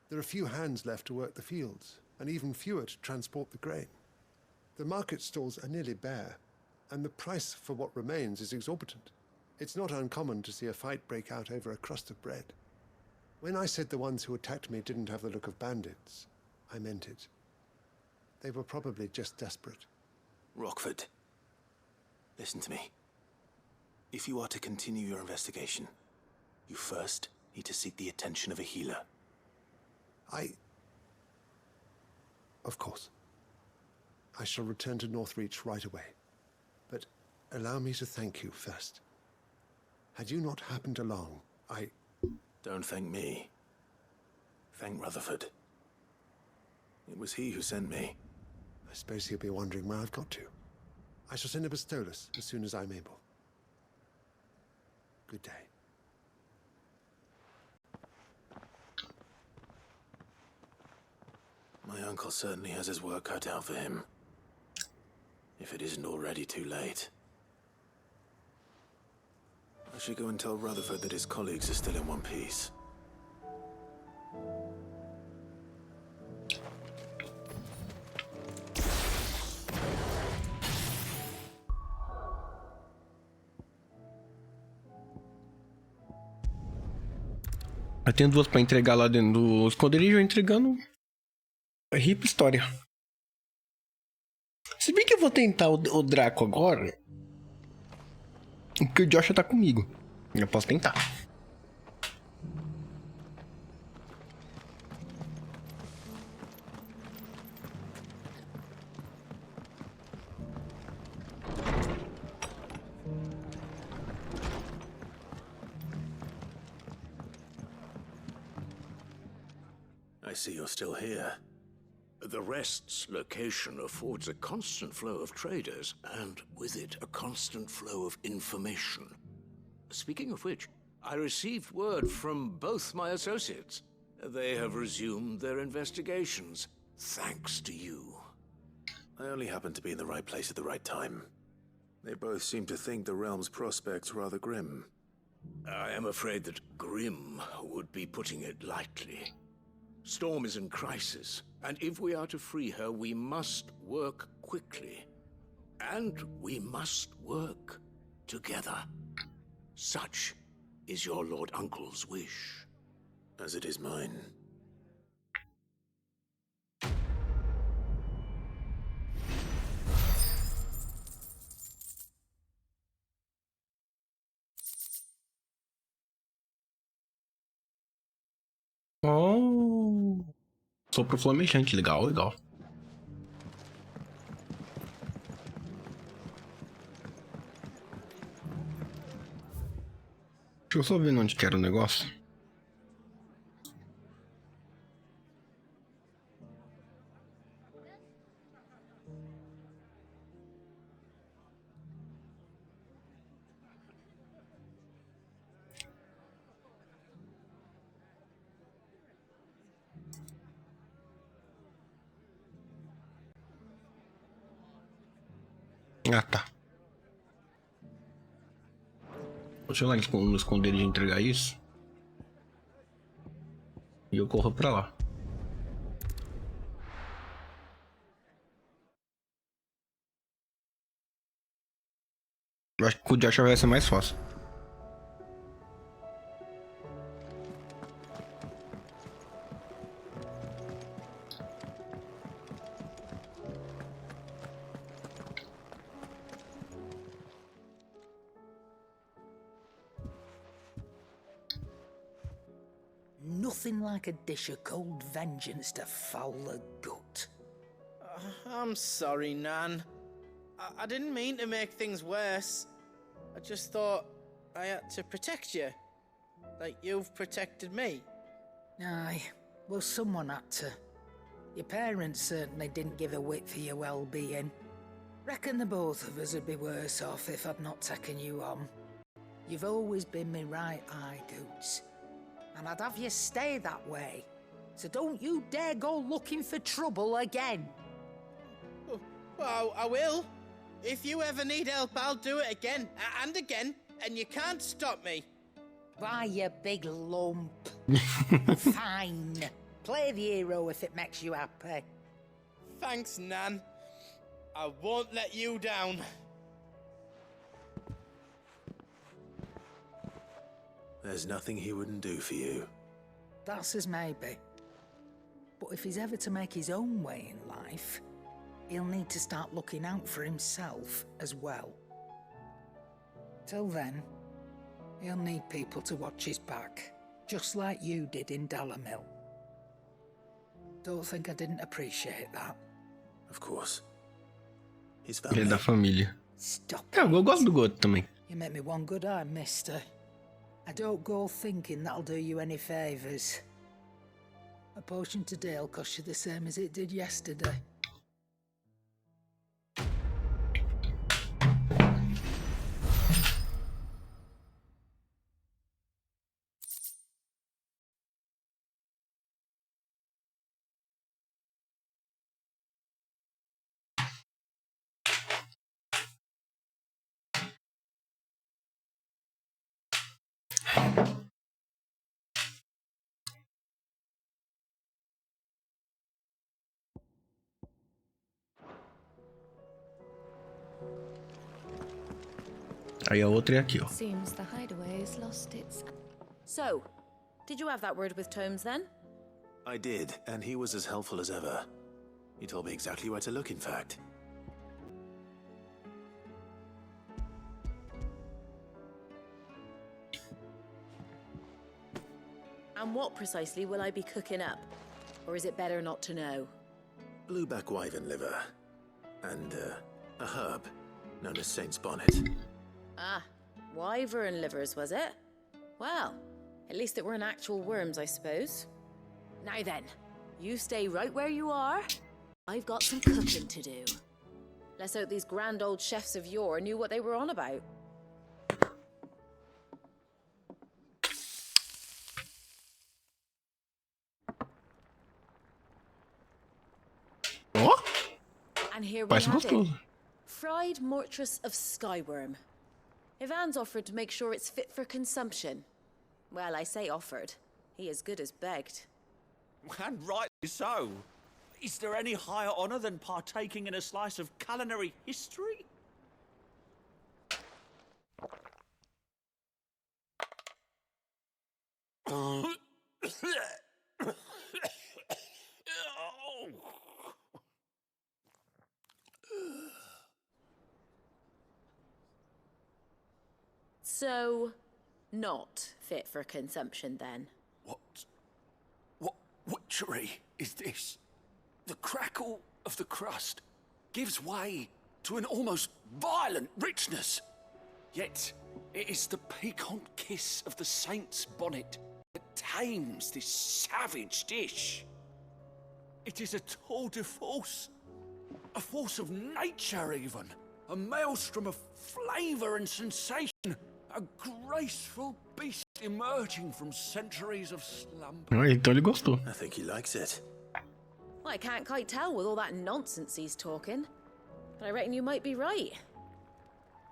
There are few hands left to work the fields, and even fewer to transport the grain. The market stalls are nearly bare, and the price for what remains is exorbitant. It's not uncommon to see a fight break out over a crust of bread. When I said the ones who attacked me didn't have the look of bandits, I meant it. They were probably just desperate. Rockford, listen to me. If you are to continue your investigation, you first need to seek the attention of a healer. Of course. I shall return to Northreach right away. But allow me to thank you first. Had you not happened along, Don't thank me. Thank Rutherford. It was he who sent me. I suppose he'll be wondering where I've got to. I shall send a pistolus as soon as I'm able. Good day. My uncle certainly has his work cut out for him. If it isn't already too late. I should go and tell Rutherford that his colleagues are still in one piece. Eu tenho duas pra entregar lá dentro do esconderijo, entregando. Rip história. Se bem que eu vou tentar o Draco agora. Porque o Joshua tá comigo. Eu posso tentar. I see you're still here. The Rest's location affords a constant flow of traders, and with it, a constant flow of information. Speaking of which, I received word from both my associates. They have resumed their investigations, thanks to you. I only happened to be in the right place at the right time. They both seem to think the realm's prospects rather grim. I am afraid that grim would be putting it lightly. Storm is in crisis, and if we are to free her, we must work quickly. And we must work together. Such is your Lord Uncle's wish. As it is mine. Oh. Sopro flamejante, legal, legal. Deixa eu só ver onde que era o negócio. Ah, tá. Deixa eu ir lá no esconderijo entregar isso. E eu corro pra lá. Eu acho que com o Joshua vai ser mais fácil. Nothing like a dish of cold vengeance to foul the gut. I'm sorry, Nan. I didn't mean to make things worse. I just thought I had to protect you. Like you've protected me. Aye, well, someone had to. Your parents certainly didn't give a whit for your well-being. Reckon the both of us would be worse off if I'd not taken you on. You've always been me right eye, Goots. And I'd have you stay that way. So don't you dare go looking for trouble again. Well, I will. If you ever need help, I'll do it again and again, and you can't stop me. Why, you big lump. Fine. Play the hero if it makes you happy. Thanks, Nan. I won't let you down. There's nothing he wouldn't do for you. That's as maybe. But if he's ever to make his own way in life, he'll need to start looking out for himself as well. Till then, he'll need people to watch his back, just like you did in Dalamil. Don't think I didn't appreciate that. Of course. His Ele é family. da família. Stop Eu gosto do Goto também. You make me one good eye, mister. I don't go thinking that'll do you any favours. A potion today'll cost you the same as it did yesterday. Aí a outra é aqui, ó. Seems the hideaway has lost its... So, did you have that word with Tomes then? I did, and he was as helpful as ever. He told me exactly where to look, in fact. And what precisely will I be cooking up? Or is it better not to know? Blueback wyvern liver. And, a herb known as Saint's Bonnet. Ah, wyvern livers, was it? Well, at least it weren't actual worms, I suppose. Now then, you stay right where you are. I've got some cooking to do. Let's hope these grand old chefs of yore knew what they were on about. Ó, And here we parece have it. gostoso. Fried mortress of skyworm. Ivan's offered to make sure it's fit for consumption. Well, I say offered. He as good as begged. And rightly so. Is there any higher honor than partaking in a slice of culinary history? So, not fit for consumption then. What witchery is this? The crackle of the crust gives way to an almost violent richness. Yet, it is the piquant kiss of the saint's bonnet that tames this savage dish. It is a tour de force. A force of nature, even. A maelstrom of flavour and sensation. A graceful beast emerging from centuries of slumber. Ah, então ele gostou. I think he likes it. Well, I can't quite tell with all that nonsense he's talking. But I reckon you might be right.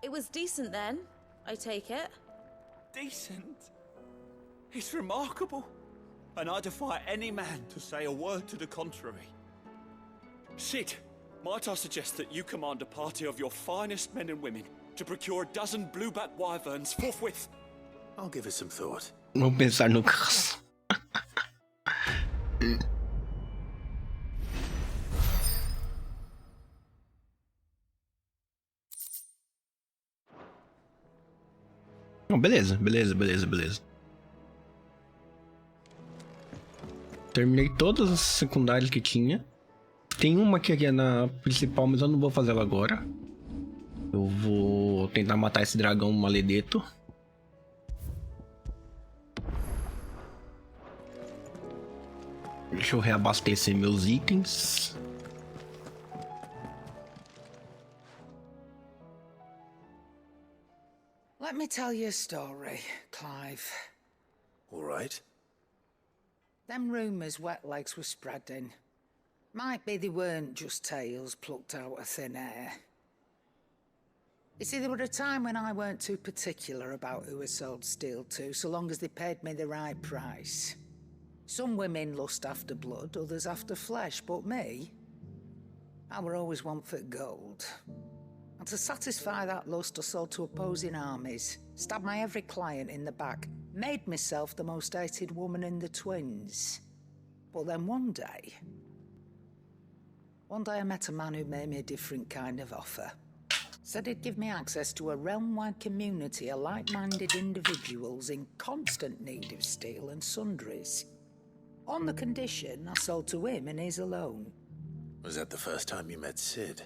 It was decent then, I take it. Decent? It's remarkable. And I defy any man to say a word to the contrary. Sid, might I suggest that you command a party of your finest men and women to procure a dozen blueback wyverns forthwith? I'll give it some thought. Vamos pensar no caso. Não, beleza. Terminei todas as secundárias que tinha. Tem uma que é na principal, mas eu não vou fazer ela agora. Eu vou tentar matar esse dragão maledeto. Deixa eu reabastecer meus itens. Let me tell you a story, Clive. All right. Them rumours Wetlegs were spreading. Might be they weren't just tales plucked out of thin air. You see, there were a time when I weren't too particular about who I sold steel to, so long as they paid me the right price. Some women lust after blood, others after flesh, but me, I were always one for gold. And to satisfy that lust, I sold to opposing armies, stabbed my every client in the back, made myself the most hated woman in the twins. But then one day I met a man who made me a different kind of offer. Said he'd give me access to a realm-wide community of like-minded individuals in constant need of steel and sundries. On the condition I sold to him and his alone. Was that the first time you met Sid?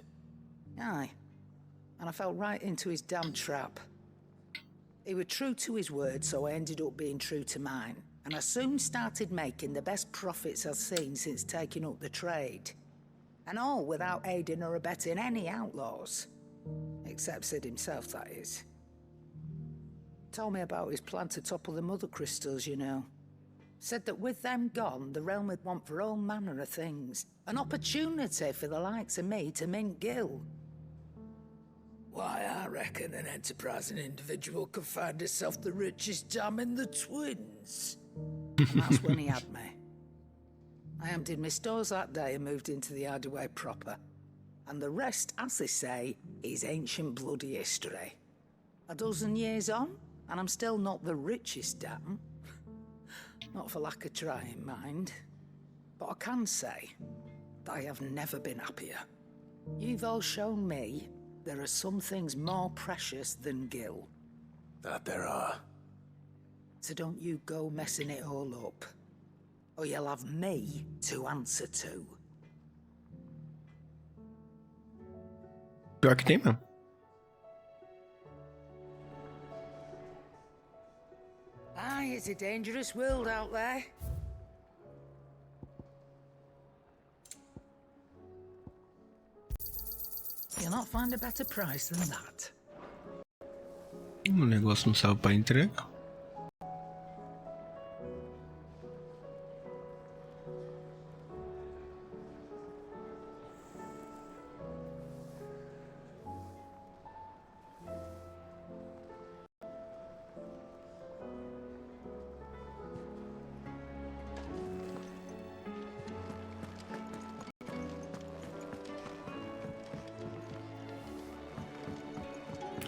Aye. And I fell right into his damn trap. He was true to his word, so I ended up being true to mine. And I soon started making the best profits I've seen since taking up the trade. And all without aiding or abetting any outlaws. Except Sid himself, that is. Told me about his plan to topple the mother crystals, you know. Said that with them gone, the realm would want for all manner of things. An opportunity for the likes of me to mint gil. Why, I reckon an enterprising individual could find himself the richest dam in the twins. And that's when he had me. I emptied my stores that day and moved into the hideaway proper. And the rest, as they say, is ancient bloody history. A dozen years on, and I'm still not the richest dam. Not for lack of trying, mind. But I can say, I have never been happier. You've all shown me there are some things more precious than gil. That there are. So don't you go messing it all up. Or you'll have me to answer to. Pior que tem mesmo. Aye, it's a dangerous world out there. You'll not find a better price than that. Negócio não saiu pra entregar.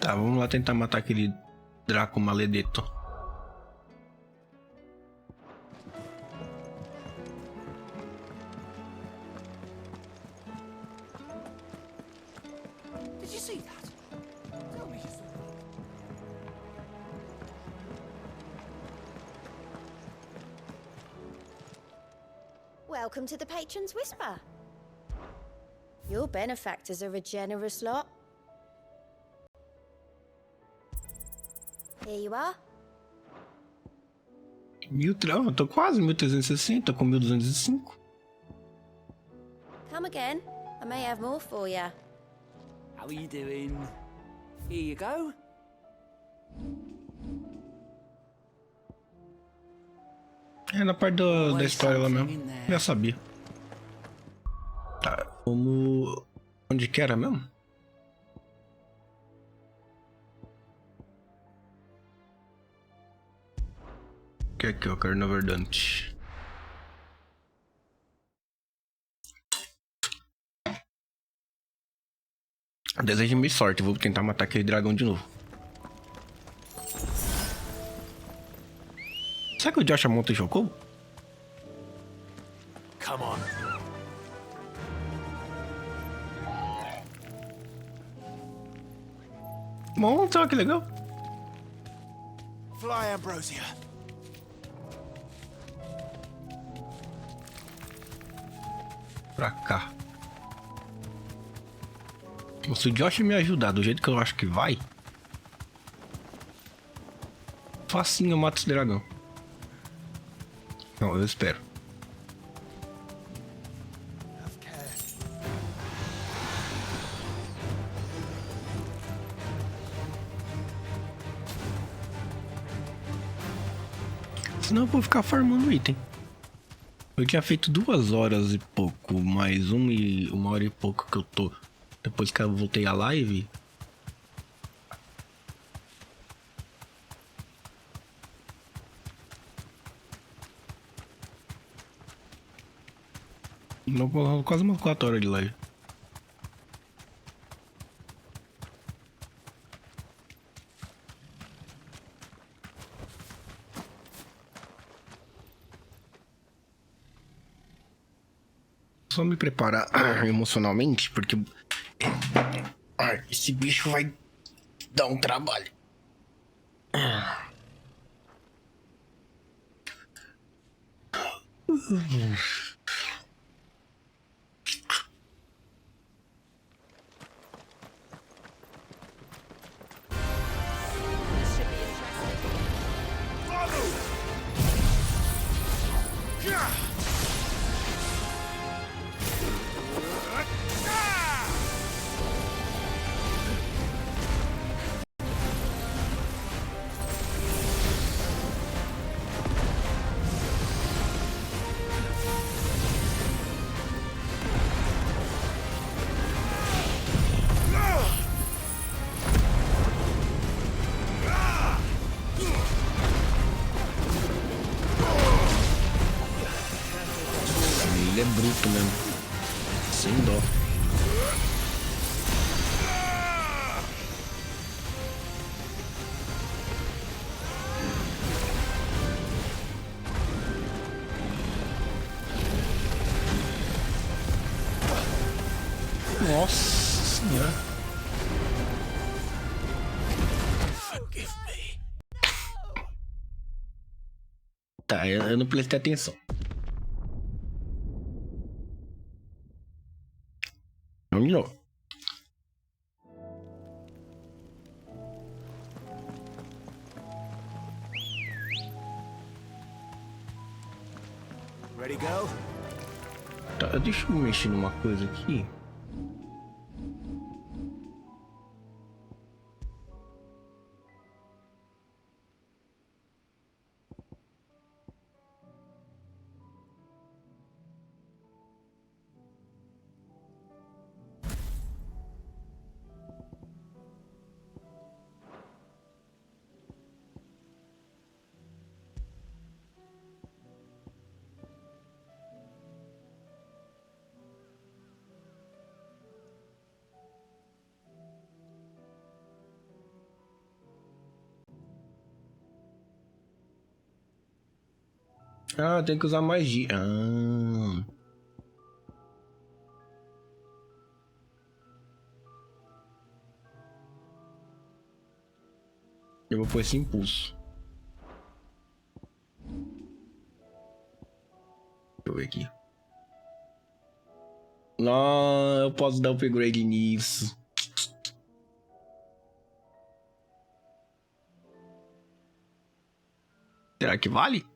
Tá, vamos lá tentar matar aquele Draco maledeto. Did you see that? Tell me you saw that. Welcome to the Patron's Whisper. Your benefactors are a generous lot. Here you are. Eu tô quase 1360, com 1205. Come again. I may have more for you. How are you doing? Here you go. É na parte da história lá mesmo. Já sabia. Tá, vamos... Onde que era mesmo? Que aqui, ó, Carna Verdante. Desejo-me sorte, vou tentar matar aquele dragão de novo. Será que o Josh monta e jogou? Come on. Monta, que legal. Fly, Ambrosia. Pra cá. Se o Josh me ajudar do jeito que eu acho que vai, facinho eu mato esse dragão. Não, eu espero. Senão eu vou ficar farmando item. Eu tinha feito 2 horas e pouco, mais 1 hora e pouco que eu tô. Depois que eu voltei à live. Quase umas 4 horas de live. Só me preparar emocionalmente, porque esse bicho vai dar um trabalho. Ele é bruto mesmo. Sem dó. Nossa senhora. Tá, eu não prestei atenção. Vamos de novo. Ready go? Tá, deixa eu mexer numa coisa aqui. Ah, tem que usar magia. Ah. Eu vou pôr esse impulso. Deixa eu ver aqui. Não, eu posso dar upgrade nisso. Será que vale?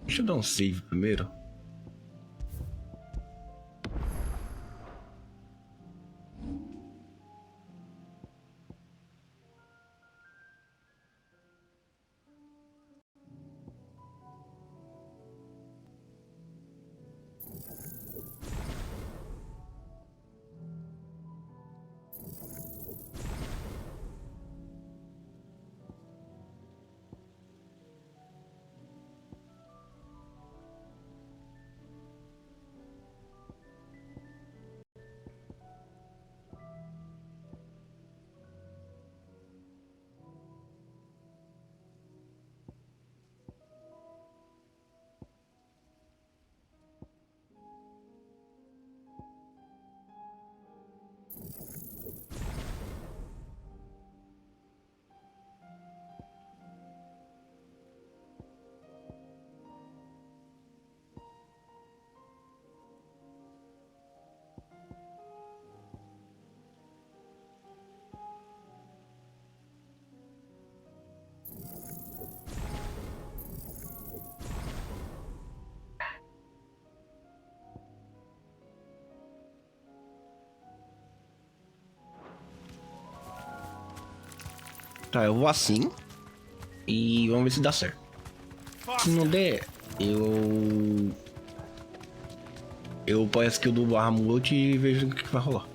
Deixa eu dar um save primeiro. Tá, eu vou assim. E vamos ver se dá certo. Se não der, eu ponho a skill do barra multi e vejo o que vai rolar.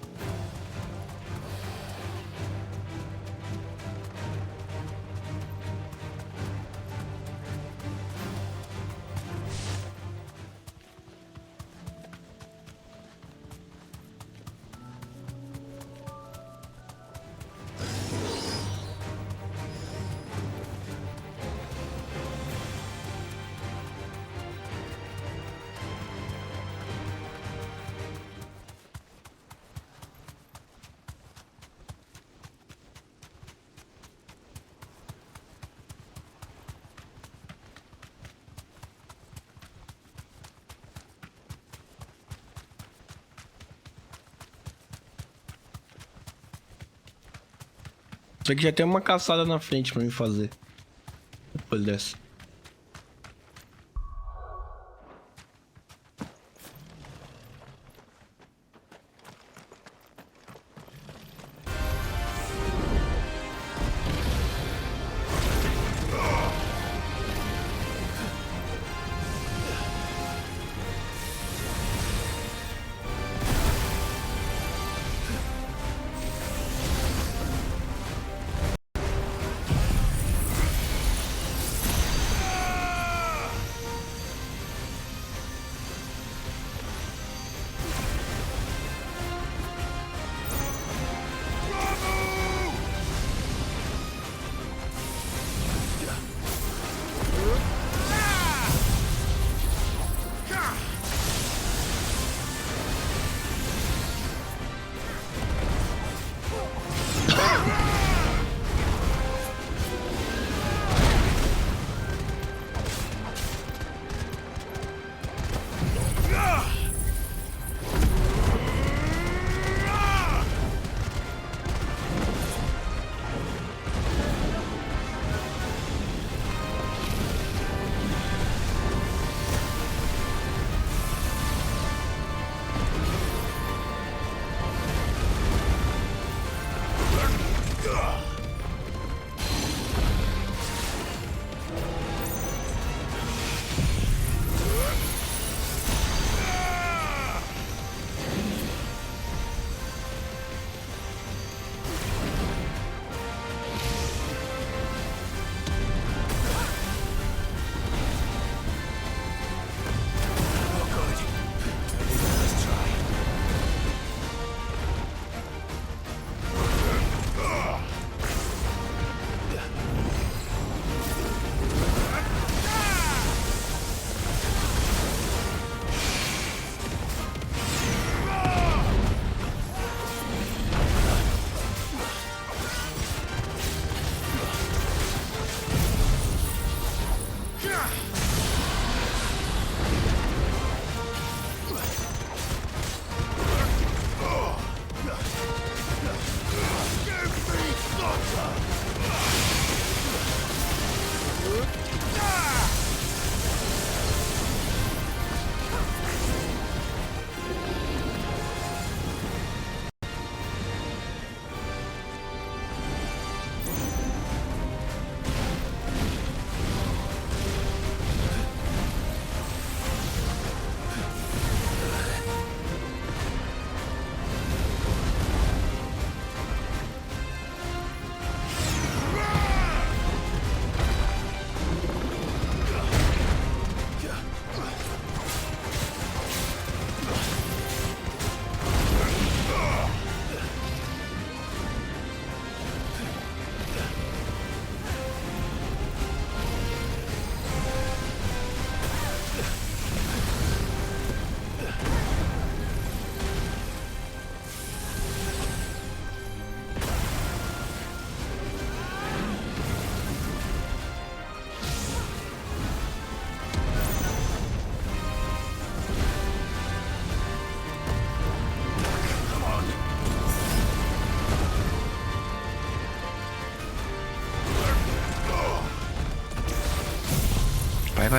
Só que já tem uma caçada na frente pra mim fazer. Depois dessa.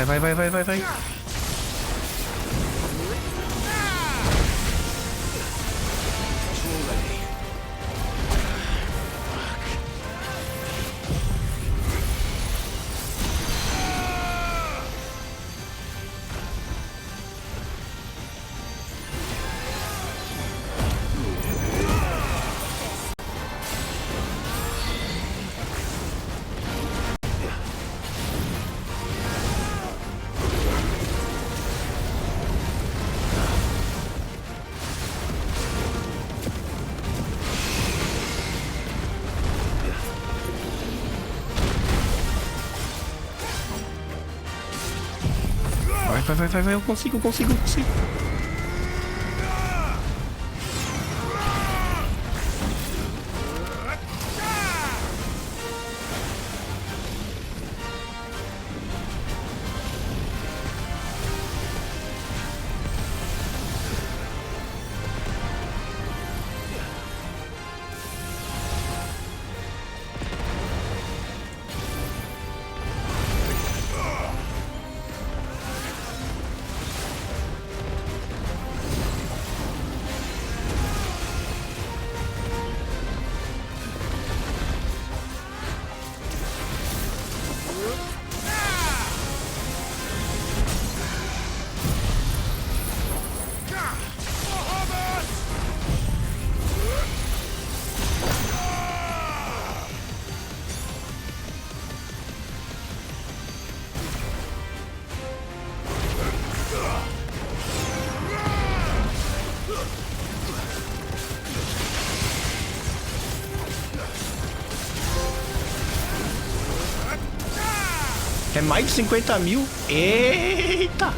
Vai. Vai, eu consigo. É mais de 50 mil? Eita!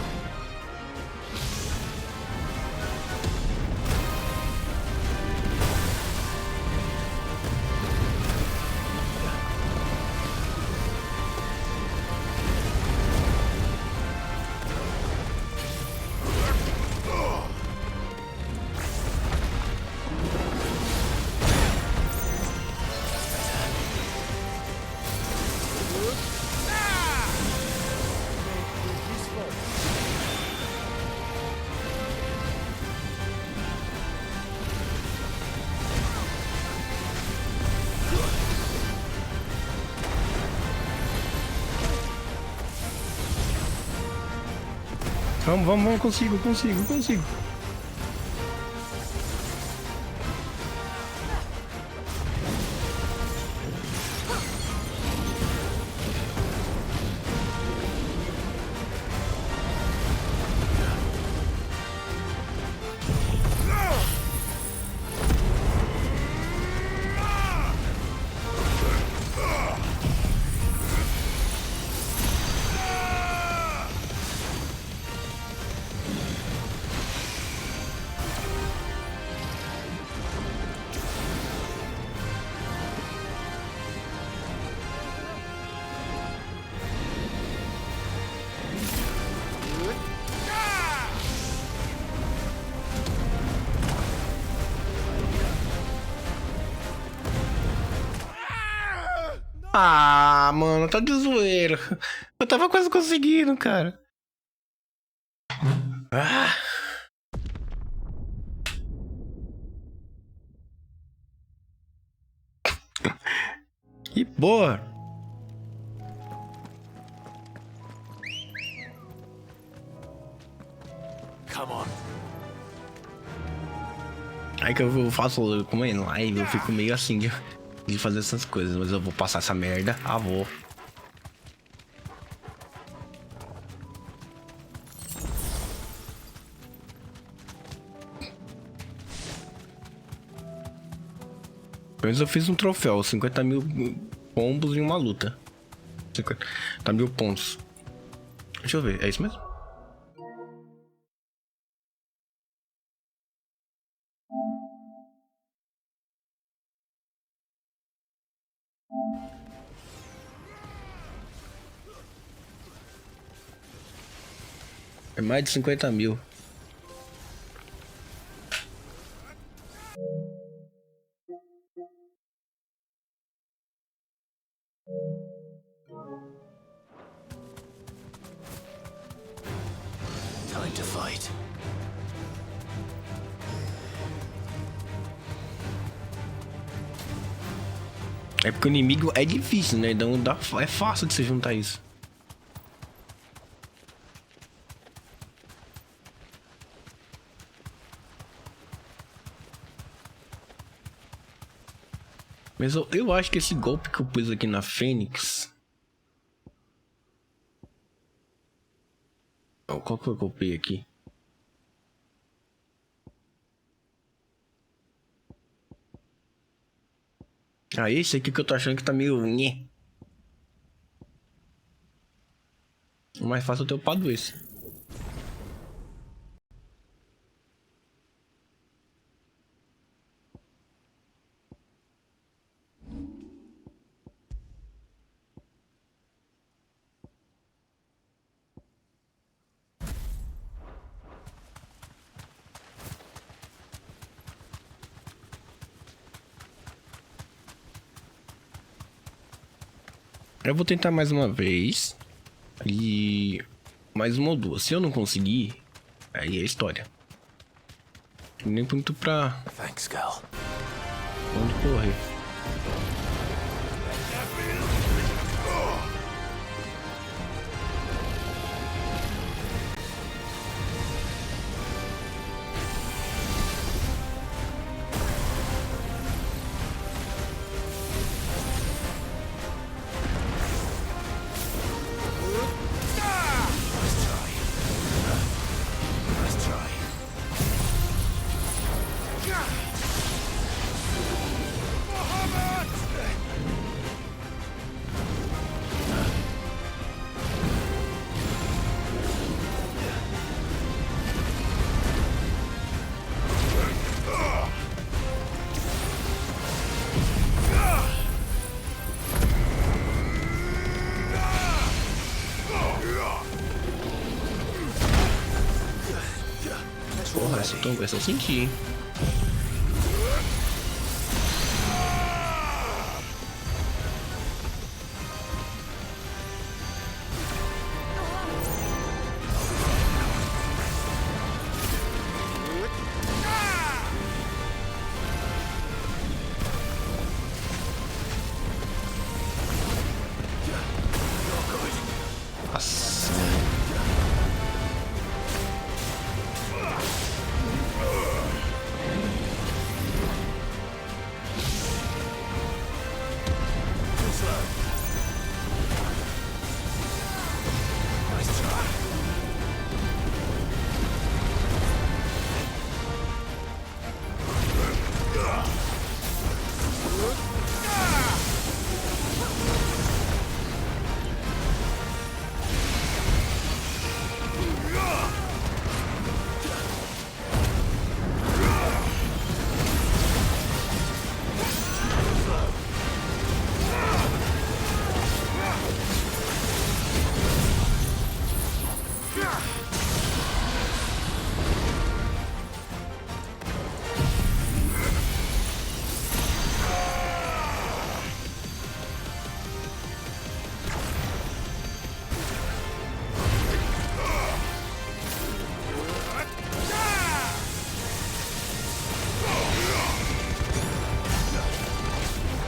Vamos, consigo. Ah, mano, tá de zoeira. Eu tava quase conseguindo, cara. Ah. Que boa. Come on. Aí que eu faço, como é live, eu fico meio assim de fazer essas coisas, mas eu vou passar essa merda, vou. Mas eu fiz um troféu, 50 mil combos em uma luta. 50 mil pontos. Deixa eu ver, é isso mesmo? É mais de 50 mil. Time to fight. É porque o inimigo é difícil, né? Então é fácil de você juntar isso. Mas eu acho que esse golpe que eu pus aqui na Fênix... Qual que eu golpei aqui? Ah, esse aqui que eu tô achando que tá meio... Nhê. O mais fácil é eu ter upado esse. Eu vou tentar mais uma vez. E... mais uma ou duas. Se eu não conseguir, aí é história. Nem muito pra... Thanks, girl. Onde correr. Essa eu senti, hein?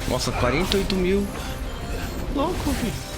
Nossa, 48 mil. Louco, filho.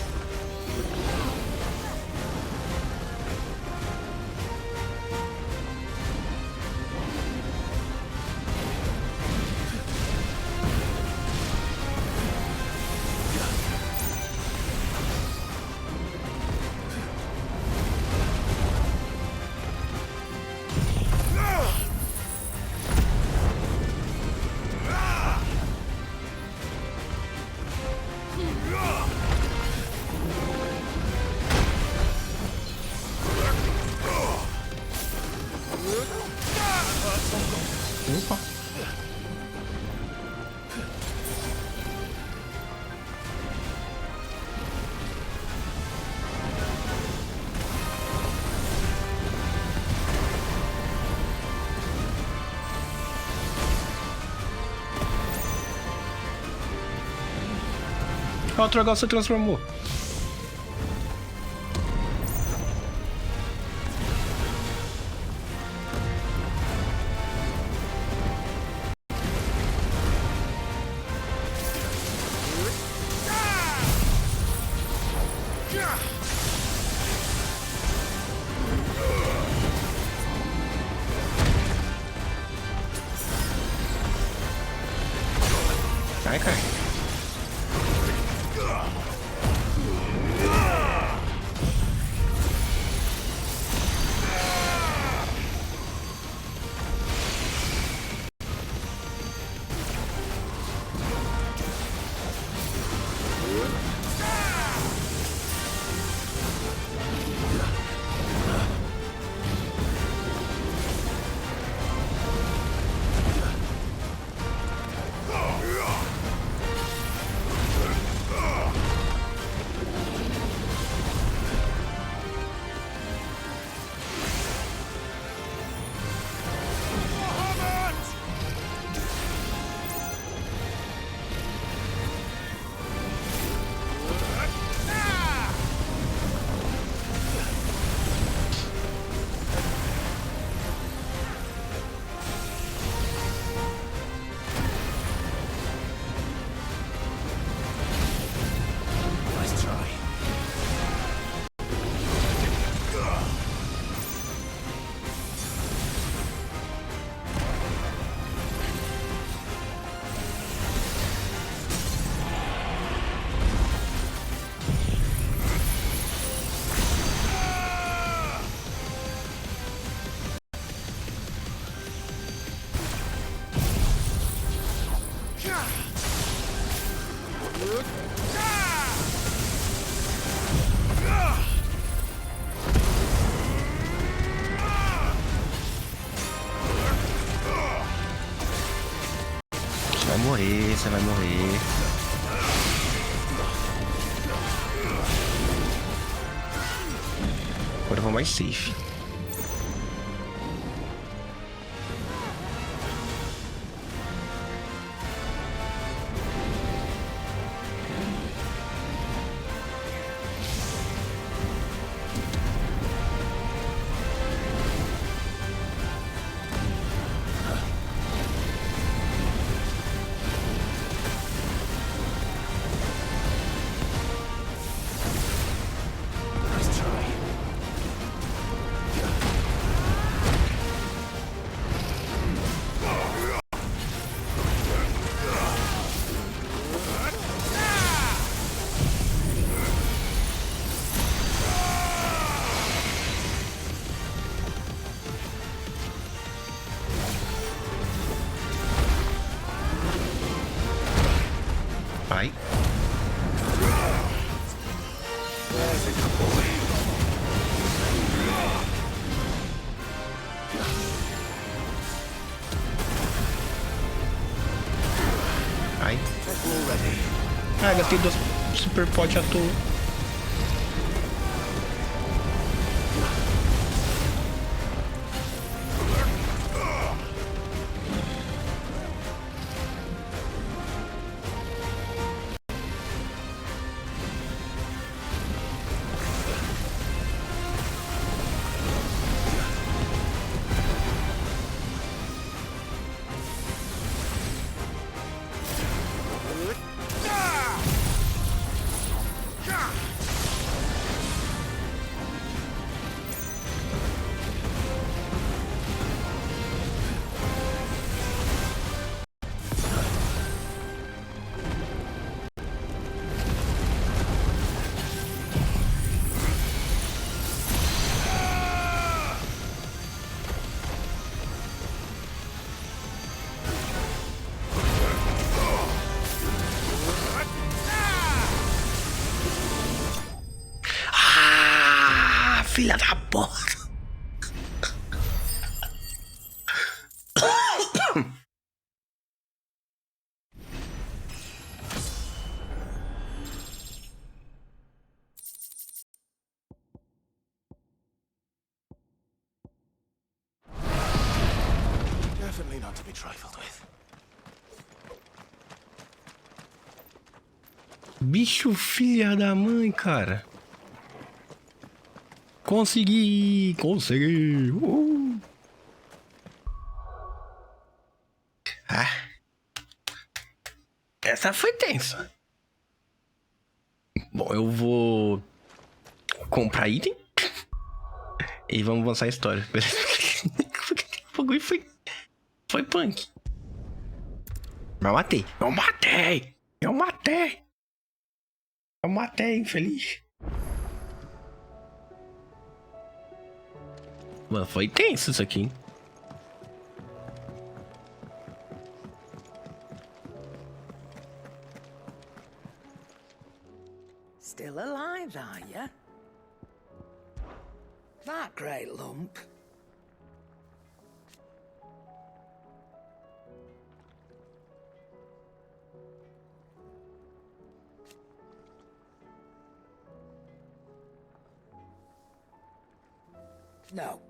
Opa. O dragão se transformou. Cai, cai. Vai morrer, você vai morrer. Agora eu vou mais safe. gastei 2 super pot à toa. Filha da porra. Definitely not to be trifled with. Bicho, filha da mãe, cara. Consegui! Consegui! Ah. Essa foi tensa. Bom, eu vou comprar item e vamos avançar a história. O bagulho foi punk. Mas matei. Eu matei! Eu matei! Eu matei, infeliz. Mano, foi tenso isso aqui, hein? Still alive, are you? That great lump. No.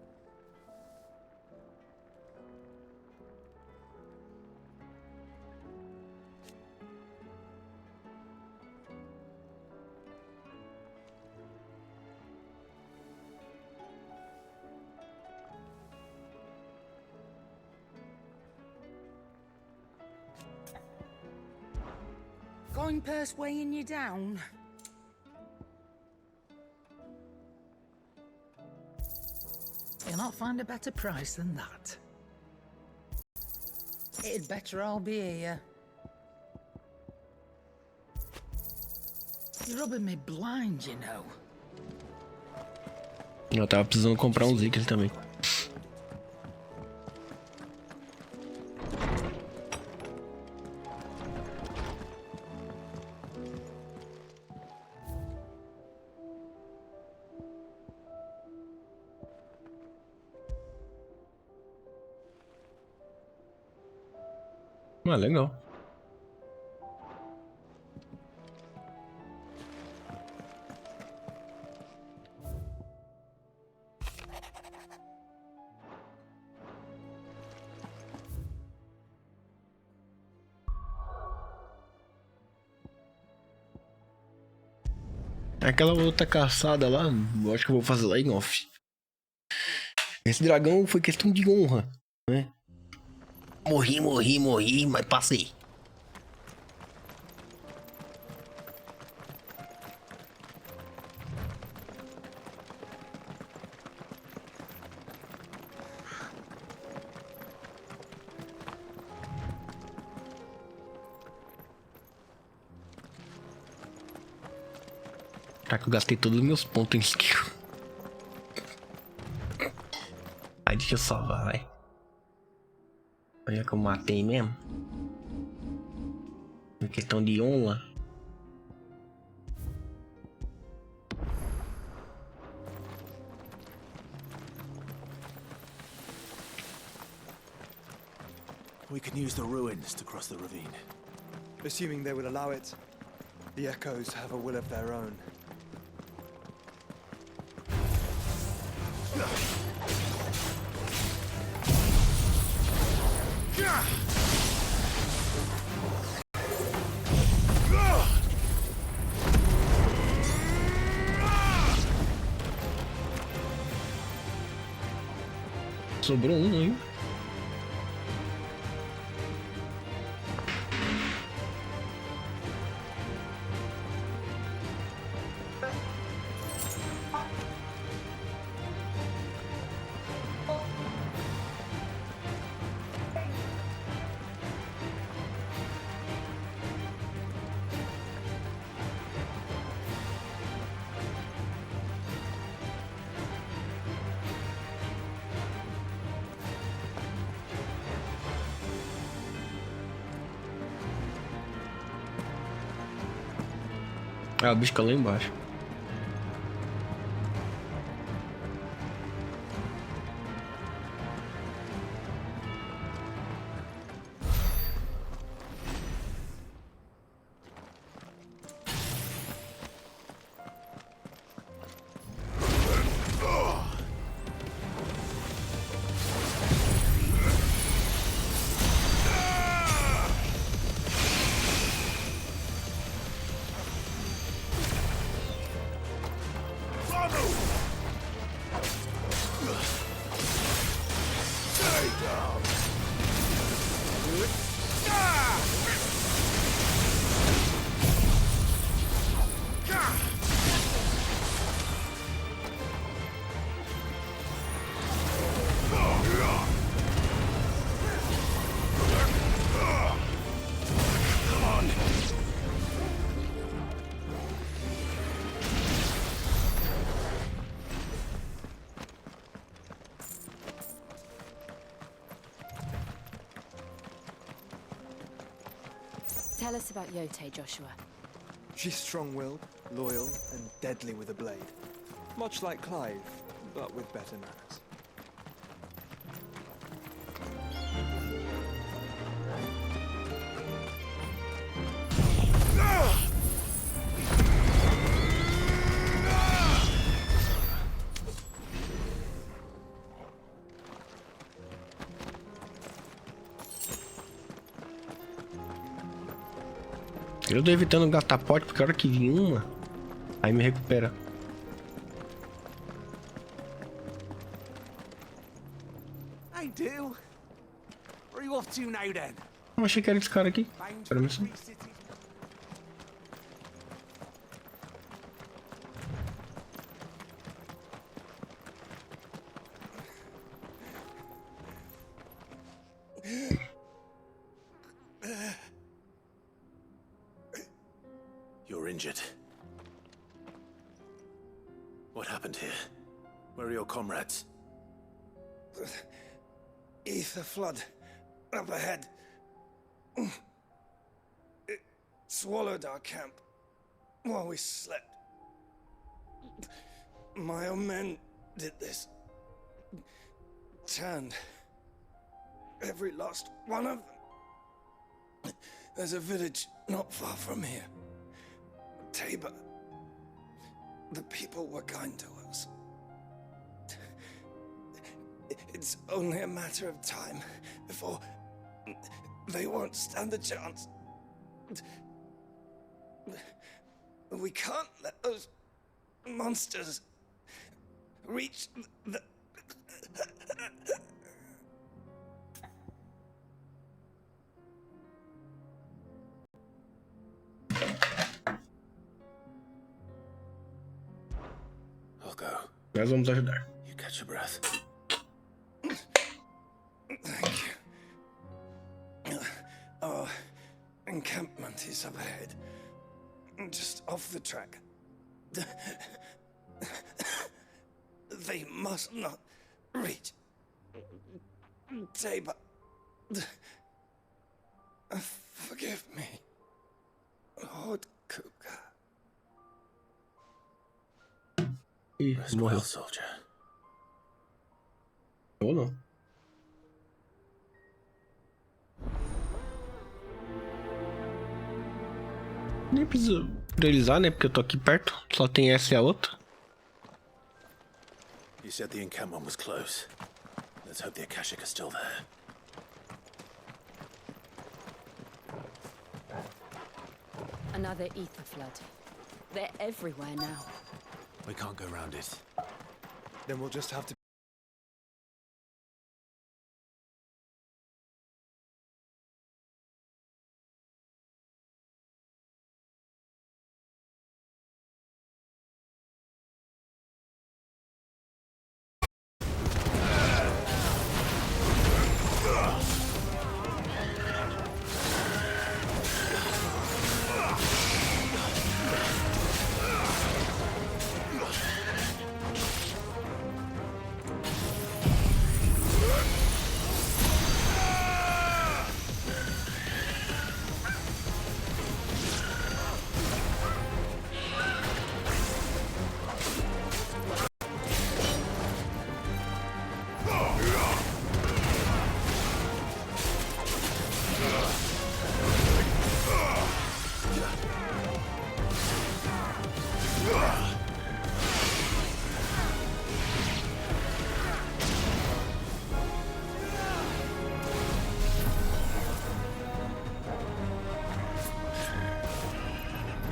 Coin purse weighing you down? You'll not find a better price than that. It'd better all be here. You're rubbing me blind, you know. Eu tava precisando comprar uns itens também. Ah, legal. Aquela outra caçada lá, eu acho que eu vou fazer lá em off. Esse dragão foi questão de honra, né? Morri, mas passei. Será que eu gastei todos os meus pontos em skill? Aí deixa eu salvar, vai. Olha que eu matei mesmo. Em questão de honra. We can use the ruins to cross the ravine. Assuming they will allow it. The echoes have a will of their own. Sobrou um, hein? Ah, o bicho fica lá embaixo. Tell us about Yote, Joshua. She's strong-willed, loyal, and deadly with a blade. Much like Clive, but with better manners. Eu tô evitando gastar pote porque a hora que vir uma, aí me recupera. Hey, Dill. Where are you off to now, then? Eu achei que era esse cara aqui. Pera só. You're injured. What happened here? Where are your comrades? Ether flood up ahead. It swallowed our camp while we slept. My own men did this. Turned every last one of them. There's a village not far from here. Tabor. The people were kind to us. It's only a matter of time before they won't stand a chance. We can't let those monsters reach the... I'll go. Nós vamos ajudar. You catch your breath. Thank you. Our encampment is up ahead. Just off the track. They must not reach Tabor. Forgive me, Lord Kuka. Rest well, soldier. Ou não. Nem precisa priorizar, né? Porque eu tô aqui perto. Só tem essa e a outra. You said the encampment was close. Let's hope the Akashic are still there. Another ether flood. They're everywhere now. We can't go round it. Then we'll just have to...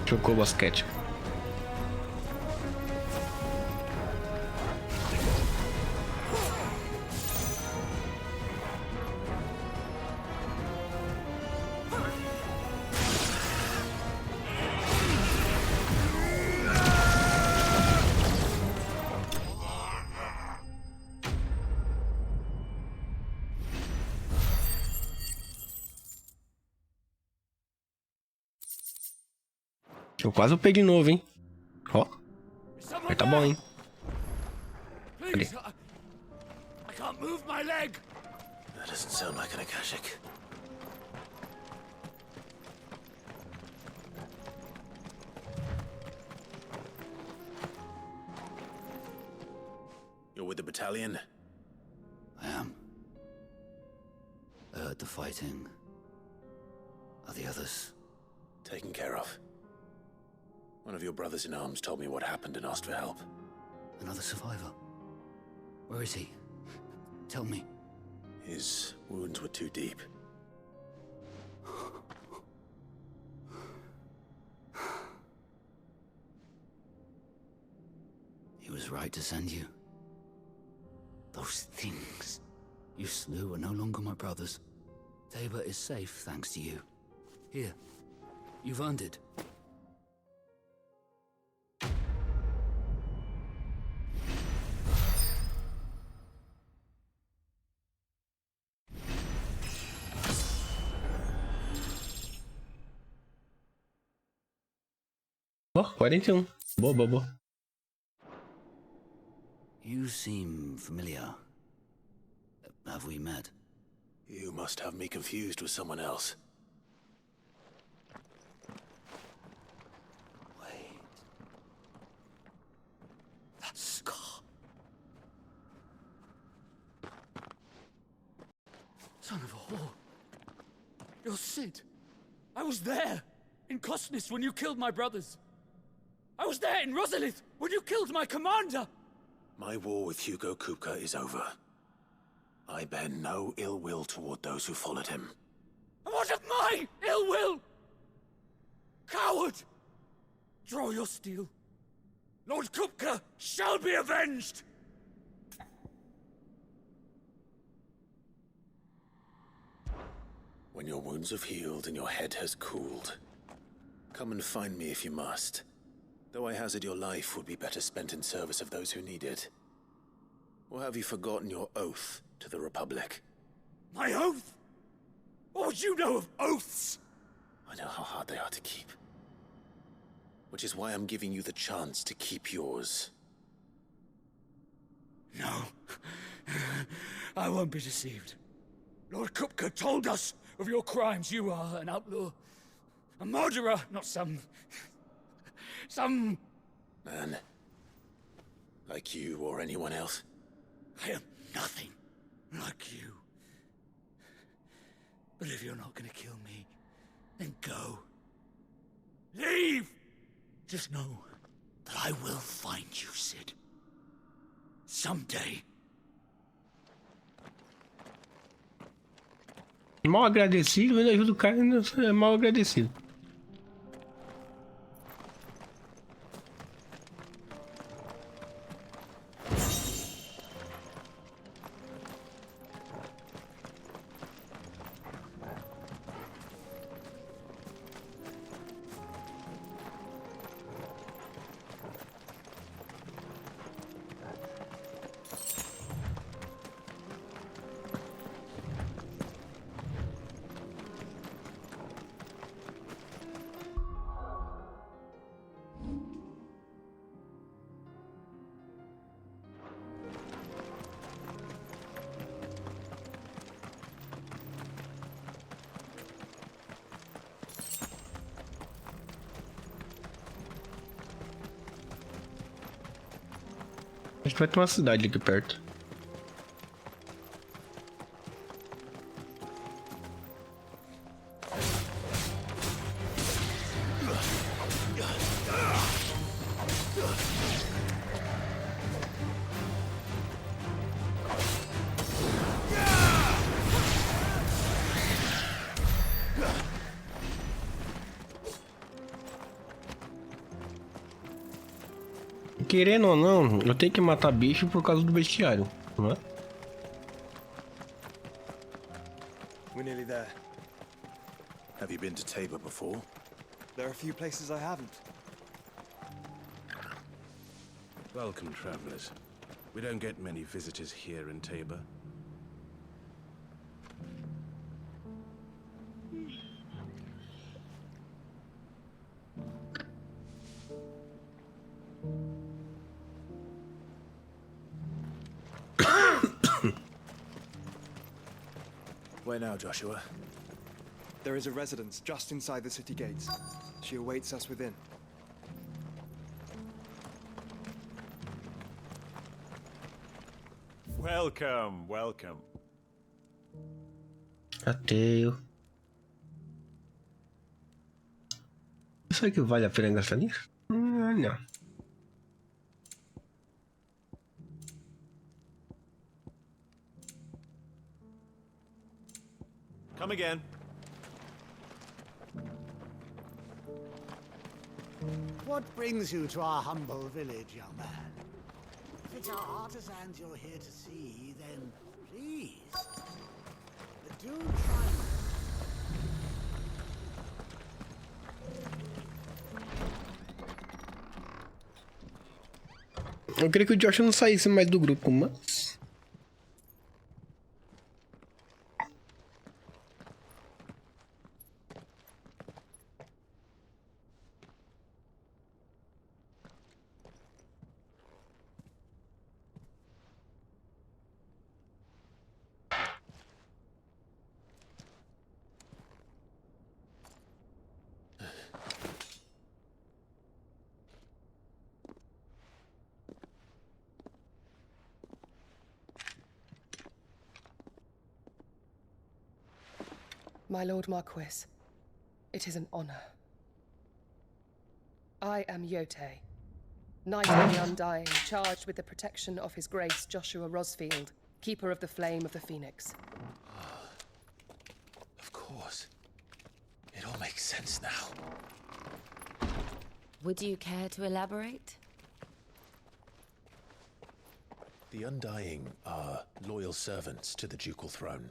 Jogou basquete. Eu quase upei de novo, hein? Ó. Mas tá bom, hein? Cadê? I can't move my leg. That doesn't sound like an Akashic. You're with the battalion? I am. I heard the fighting. Are the others? Taken care of. One of your brothers in arms told me what happened and asked for help. Another survivor? Where is he? Tell me. His wounds were too deep. He was right to send you. Those things you slew are no longer my brothers. Tabor is safe thanks to you. Here, you've earned it. Ó, 41. Boa, boa, boa. You seem familiar. Have we met? You must have me confused with someone else. Wait. That scar. Son of a whore. You're Sid. I was there in Cosnis when you killed my brothers. I was there in Rosalith when you killed my commander. My war with Hugo Kupka is over. I bear no ill will toward those who followed him. And what of my ill will? Coward! Draw your steel. Lord Kupka shall be avenged! When your wounds have healed and your head has cooled, come and find me if you must. Though I hazard your life would be better spent in service of those who need it. Or have you forgotten your oath to the Republic? My oath? What would you know of oaths? I know how hard they are to keep. Which is why I'm giving you the chance to keep yours. No. I won't be deceived. Lord Kupka told us of your crimes. You are an outlaw. A murderer, not some man. Like you or anyone else. I am nothing like you. But if you're not gonna kill me, then go. Leave! Just know that I will find you, Sid. Someday. Mal agradecido, ainda ajuda o cara, ainda é mal agradecido. Acho que vai ter uma cidade aqui perto. Querendo ou não, eu tenho que matar bicho por causa do bestiário, não é? We're nearly there. Have you been to Tabor before? There are a few places I haven't. Welcome, travelers. We don't get many visitors here in Tabor. Where now, Joshua? There is a residence just inside the city gates. She awaits us within. Welcome, welcome. Ateu. Será que vale a pena gastar nisso? Não. Come again. What brings you to our humble village, young man? If it's our artisans you're here to see, then please, do try. Eu queria que o Josh não saísse mais do grupo, mas... My Lord Marquis, it is an honor. I am Yote, Knight of the Undying, charged with the protection of His Grace Joshua Rosfield, Keeper of the Flame of the Phoenix. Of course. It all makes sense now. Would you care to elaborate? The Undying are loyal servants to the ducal throne.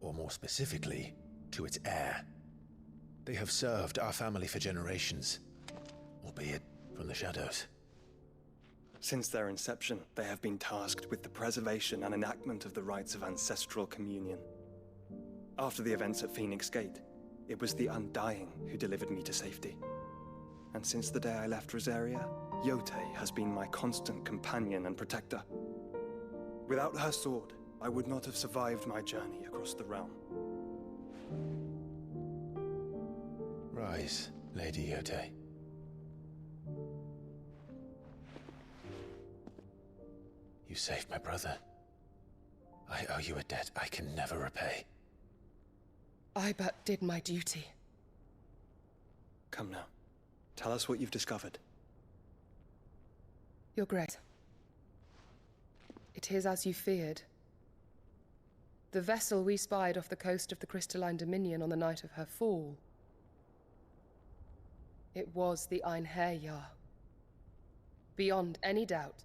Or more specifically, to its heir. They have served our family for generations, albeit from the shadows. Since their inception, they have been tasked with the preservation and enactment of the rites of ancestral communion. After the events at Phoenix Gate, it was the Undying who delivered me to safety. And since the day I left Rosaria, Yote has been my constant companion and protector. Without her sword, I would not have survived my journey across the realm. Rise, Lady Yote. You saved my brother. I owe you a debt I can never repay. I but did my duty. Come now. Tell us what you've discovered. Your Grace. It is as you feared. The vessel we spied off the coast of the Crystalline Dominion on the night of her fall. It was the Einherjar. Beyond any doubt.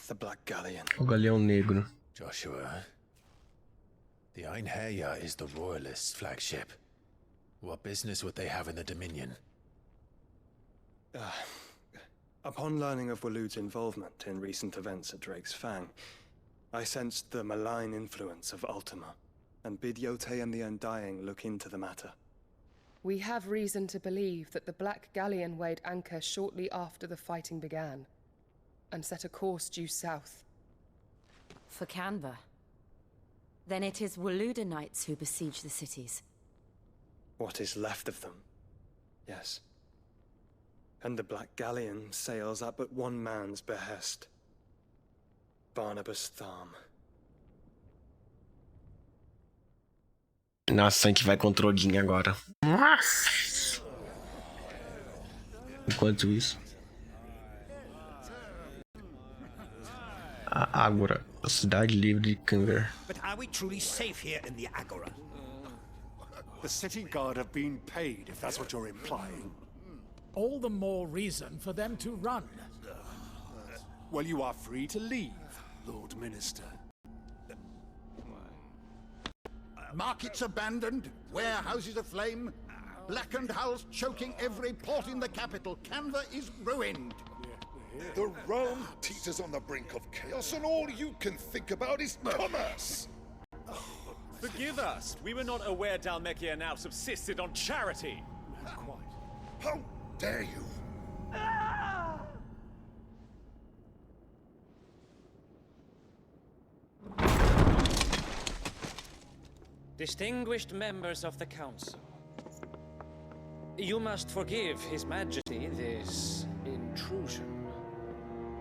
The Black Galleon. O Galeão Negro. Joshua, the Einherjar is the Royalists' flagship. What business would they have in the Dominion? Upon learning of Waloed's involvement in recent events at Drake's Fang, I sensed the malign influence of Ultima, and bid Yote and the Undying look into the matter. We have reason to believe that the Black Galleon weighed anchor shortly after the fighting began, and set a course due south. For Canva. Then it is Waloeda Knights who besiege the cities. What is left of them, yes. And the Black Galleon sails at but one man's behest. Barnabas Tharm. Nossa, a gente vai com o Droguinha agora. Nossa! Enquanto isso... A Ágora, a cidade livre de Canver. But are we truly safe here in the Agora? The city guard have been paid, if that's what you're implying. All the more reason for them to run. Well, you are free to leave, Lord Minister. Markets abandoned, warehouses aflame, blackened hulls choking every port in the capital. Canva is ruined. The realm teeters on the brink of chaos, and all you can think about is commerce. Forgive us. We were not aware Dhalmekia now subsisted on charity. How dare you? Distinguished members of the Council, you must forgive His Majesty this intrusion.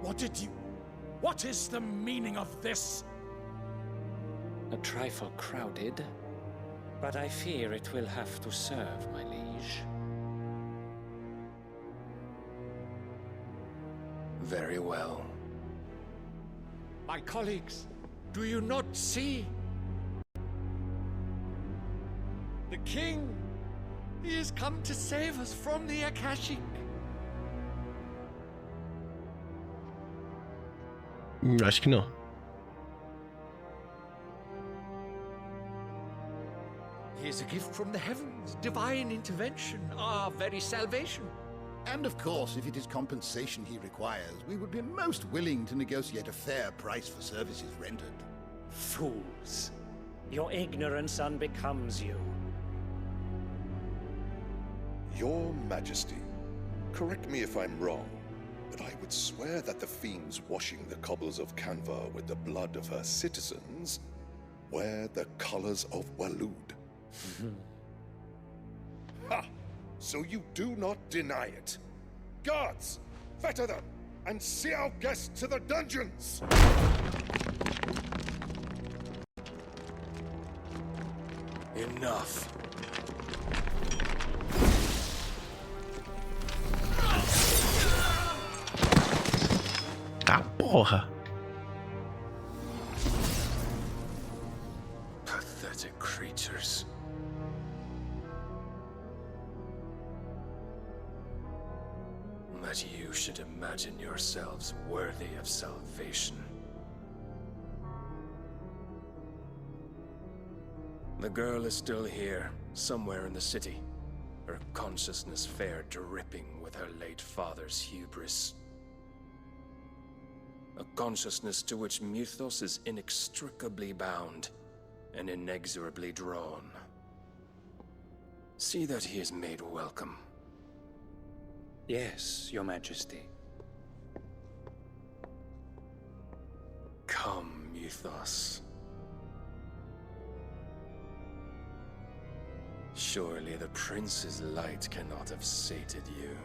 What is the meaning of this? A trifle crowded, but I fear it will have to serve, my liege. Very well. My colleagues, do you not see? The king! He has come to save us from the Akashic. Acho que não. He is a gift from the heavens, divine intervention, our very salvation. And of course, if it is compensation he requires, we would be most willing to negotiate a fair price for services rendered. Fools. Your ignorance unbecomes you. Your Majesty, correct me if I'm wrong, but I would swear that the fiends washing the cobbles of Canva with the blood of her citizens wear the colors of Waloed. Ha! So you do not deny it. Guards, fetter them, and see our guests to the dungeons! Enough. Tá porra. Pathetic creatures. That you should imagine yourselves worthy of salvation. The girl is still here, somewhere in the city. Her consciousness fair dripping with her late father's hubris. A consciousness to which Mythos is inextricably bound and inexorably drawn. See that he is made welcome. Yes, Your Majesty. Come, Mythos. Surely the prince's light cannot have sated you.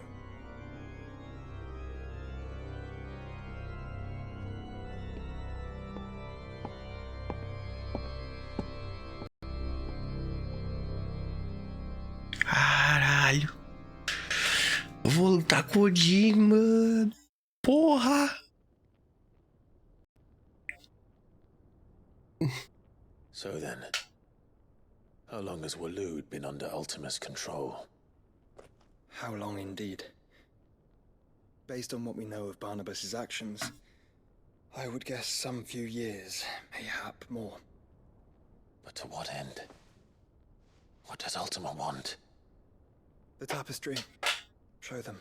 Caralho. Vou lutar com o Odin, mano. Porra! So then, how long has Waloed been under Ultima's control? How long indeed? Based on what we know of Barnabas's actions, I would guess some few years, mayhap more. But to what end? What does Ultima want? The tapestry. Show them.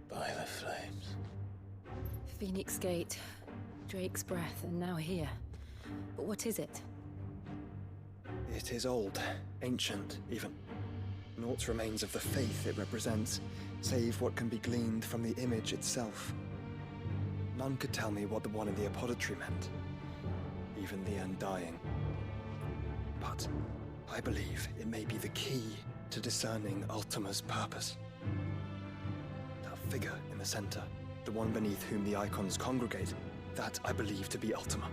By the flames. Phoenix Gate, Drake's Breath, and now here. But what is it? It is old, ancient, even. Naught remains of the faith it represents, save what can be gleaned from the image itself. None could tell me what the one in the apothecary meant, even the Undying. But I believe it may be the key to discerning Ultima's purpose. That figure in the center, the one beneath whom the icons congregate, that I believe to be Ultima.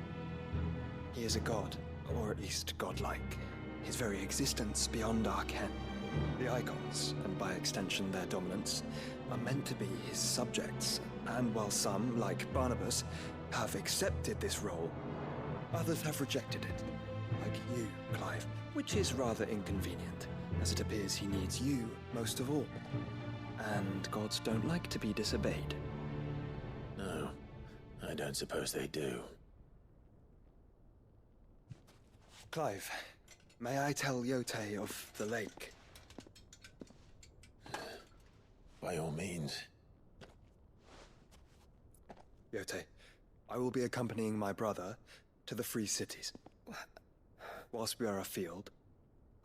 He is a god, or at least godlike, his very existence beyond our ken. The icons, and by extension their dominance, are meant to be his subjects, and while some, like Barnabas, have accepted this role, others have rejected it, like you, Clive, which is rather inconvenient, as it appears he needs you most of all. And gods don't like to be disobeyed. No, I don't suppose they do. Clive, may I tell Yote of the lake? By all means. Yote, I will be accompanying my brother to the Free Cities. Whilst we are afield,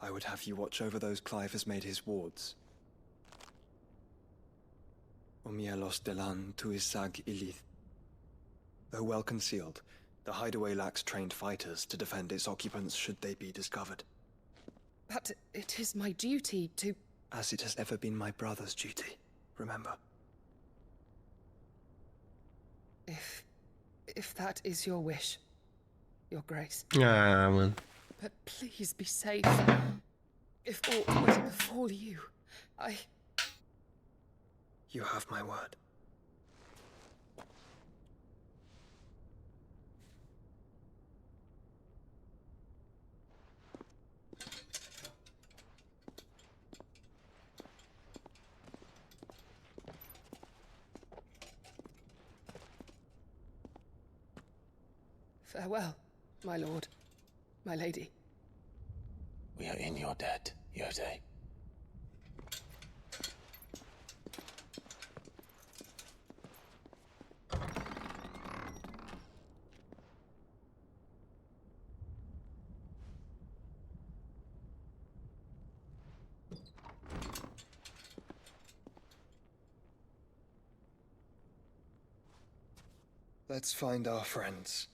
I would have you watch over those Clive has made his wards. Omielos delan tuisag ilith. Though well concealed, the hideaway lacks trained fighters to defend its occupants should they be discovered. But it is my duty to... As it has ever been my brother's duty, remember. If that is your wish, Your Grace. Ah, man. But please be safe. If aught were to befall you, You have my word. Farewell, my lord, my lady. We are in your debt, Yote. Let's find our friends.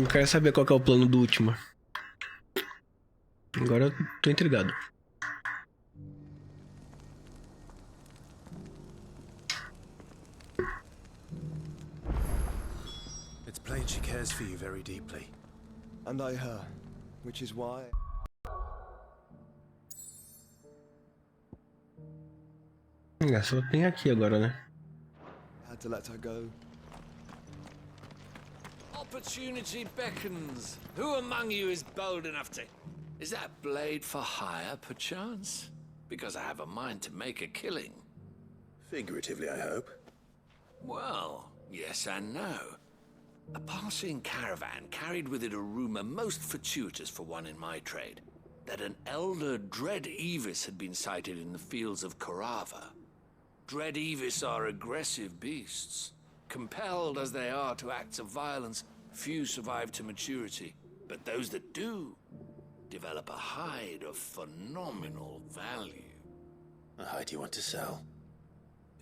Quero saber qual que é o plano do último. Agora eu tô intrigado. It's plain she cares for you very deeply. And I her, which is why... Só tem aqui agora, né? Had to let her go. Opportunity beckons. Who among you is bold enough to... Is that blade for hire, perchance? Because I have a mind to make a killing. Figuratively, I hope. Well, yes and no. A passing caravan carried with it a rumor most fortuitous for one in my trade, that an elder Dread Evis had been sighted in the fields of Korava. Dread Evis are aggressive beasts. Compelled as they are to acts of violence, few survive to maturity, but those that do develop a hide of phenomenal value. A hide you want to sell?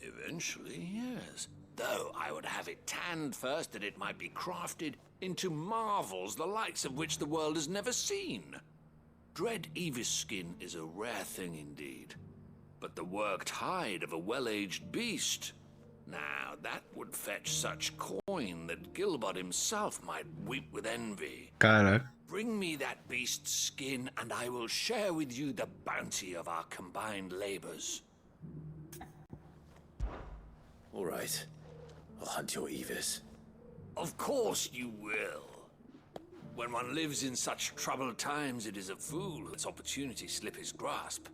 Eventually, yes. Though I would have it tanned first that it might be crafted into marvels the likes of which the world has never seen. Dread Evis skin is a rare thing indeed. But the worked hide of a well-aged beast, now that would fetch such coin that Gilbert himself might weep with envy. Caraca. Bring me that beast's skin, and I will share with you the bounty of our combined labors. All right. I'll hunt your Evis. Of course you will. When one lives in such troubled times, it is a fool who lets opportunity slip his grasp.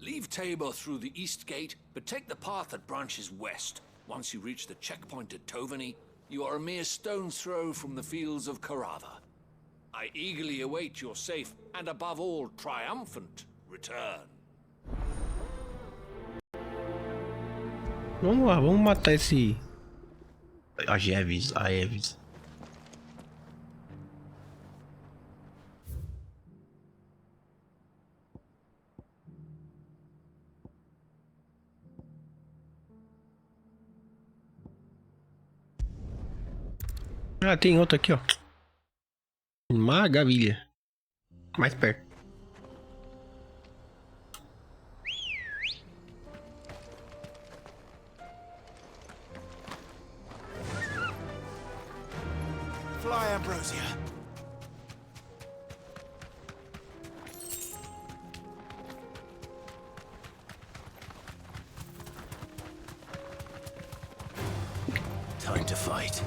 Leave Tabor through the east gate, but take the path that branches west. Once you reach the checkpoint at Tovany, you are a mere stone's throw from the fields of Carava. I eagerly await your safe, and above all, triumphant return. Vamos lá, vamos matar esse... A Evis. Ah, tem outro aqui, ó. Maravilha. Mais perto. Fly, Ambrosia. Time to fight.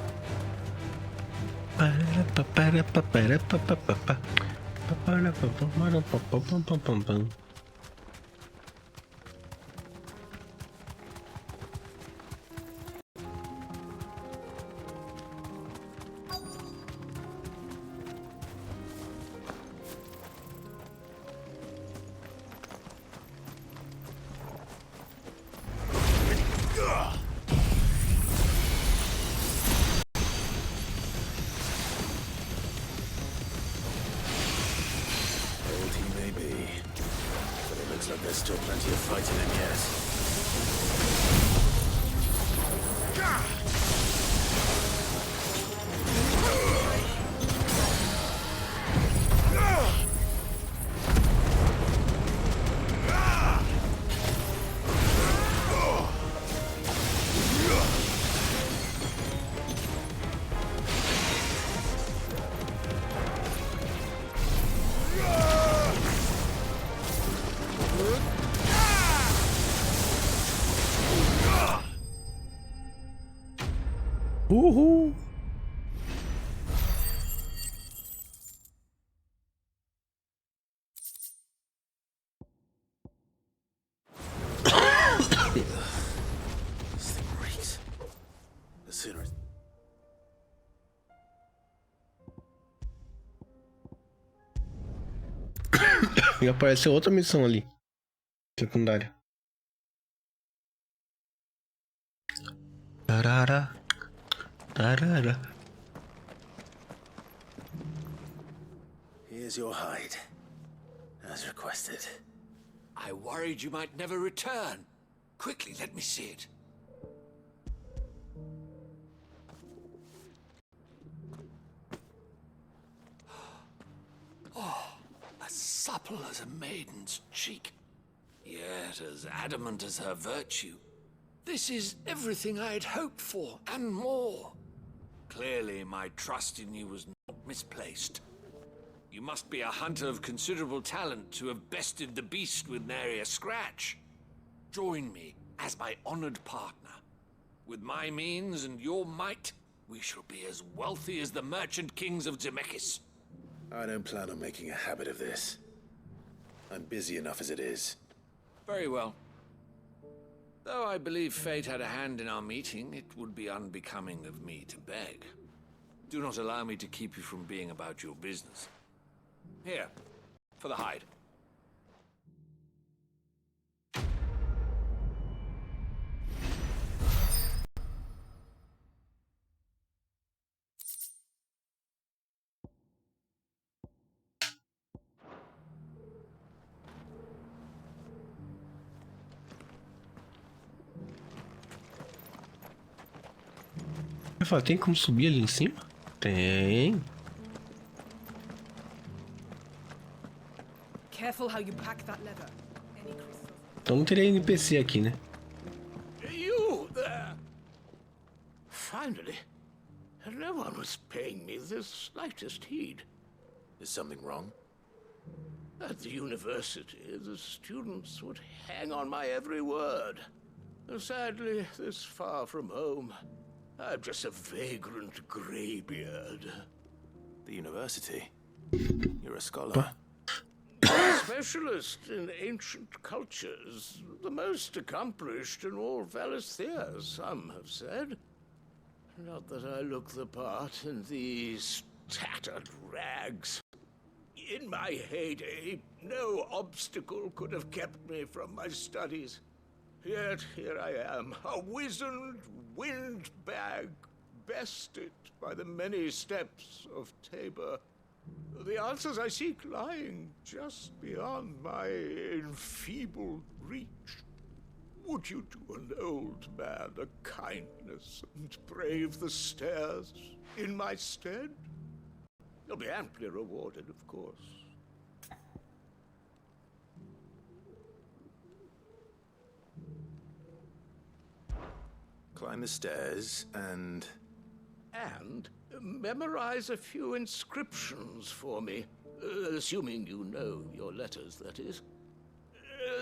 There's still plenty of fight in him yet. Uhul! This thing reeks. The sooner. E apareceu outra missão ali. Secundária. Tarara. Tarara. Here's your hide, as requested. I worried you might never return. Quickly, let me see it. Oh, as supple as a maiden's cheek, yet as adamant as her virtue. This is everything I had hoped for, and more. Clearly, my trust in you was not misplaced. You must be a hunter of considerable talent to have bested the beast with nary a scratch. Join me as my honored partner. With my means and your might, we shall be as wealthy as the merchant kings of Zemeckis. I don't plan on making a habit of this. I'm busy enough as it is. Very well. Though I believe fate had a hand in our meeting, it would be unbecoming of me to beg. Do not allow me to keep you from being about your business. Here, for the hide. Eu falo, tem como subir ali em cima? Tem. Careful how you pack that leather. Any crystals? Então não teria NPC aqui, né? You there! Finally. No one was paying me the slightest heed. Is something wrong? At the university, the students would hang on my every word. Sadly, this far from home, I'm just a vagrant greybeard. The university? You're a scholar. A specialist in ancient cultures, the most accomplished in all Valisthea, some have said. Not that I look the part in these tattered rags. In my heyday, no obstacle could have kept me from my studies. Yet here I am, a wizened windbag, bested by the many steps of Tabor. The answers I seek lying just beyond my enfeebled reach. Would you do an old man a kindness and brave the stairs in my stead? You'll be amply rewarded, of course. Climb the stairs and memorize a few inscriptions for me, assuming you know your letters, that is.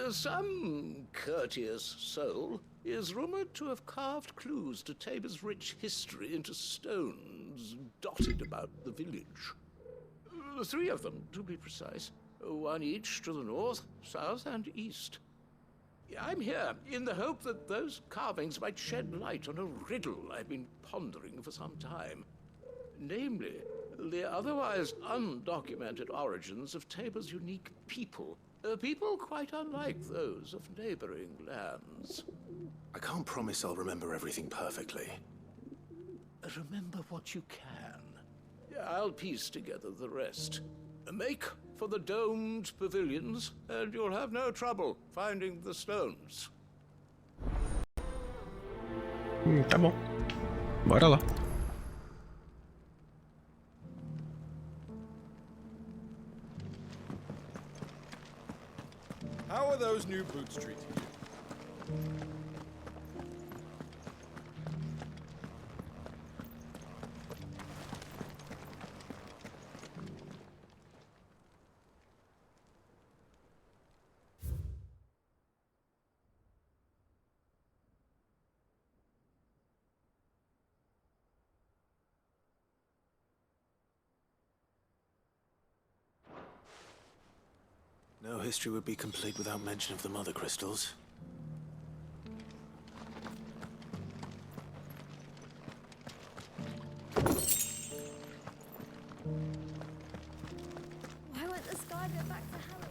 Some courteous soul is rumored to have carved clues to Tabor's rich history into stones dotted about the village. 3 of them, to be precise. 1 each to the north, south, and east. I'm here in the hope that those carvings might shed light on a riddle I've been pondering for some time. Namely, the otherwise undocumented origins of Tabor's unique people. People quite unlike those of neighboring lands. I can't promise I'll remember everything perfectly. Remember what you can. I'll piece together the rest. Make for the domed pavilions, and you'll have no trouble finding the stones. Tá bom. Bora lá. How are those new boots treating you? No history would be complete without mention of the mother crystals. Why won't the sky go back to Helen?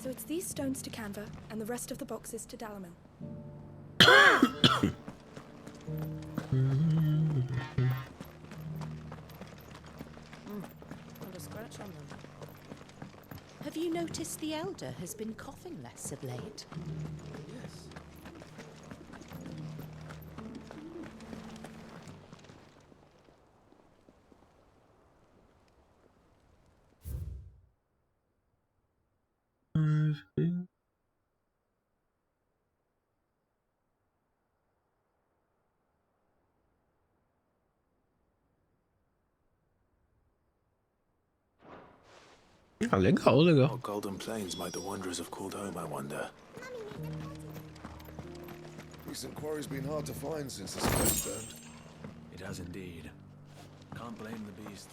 So it's these stones to Canva, and the rest of the boxes to Dalamil. Not a scratch on them. Have you noticed the elder has been coughing less of late? Yes. Ah, legal, legal. What golden plains might the wanderers have called home, I wonder? Recent quarry's been hard to find since the sky turned. It has indeed. Can't blame the beast.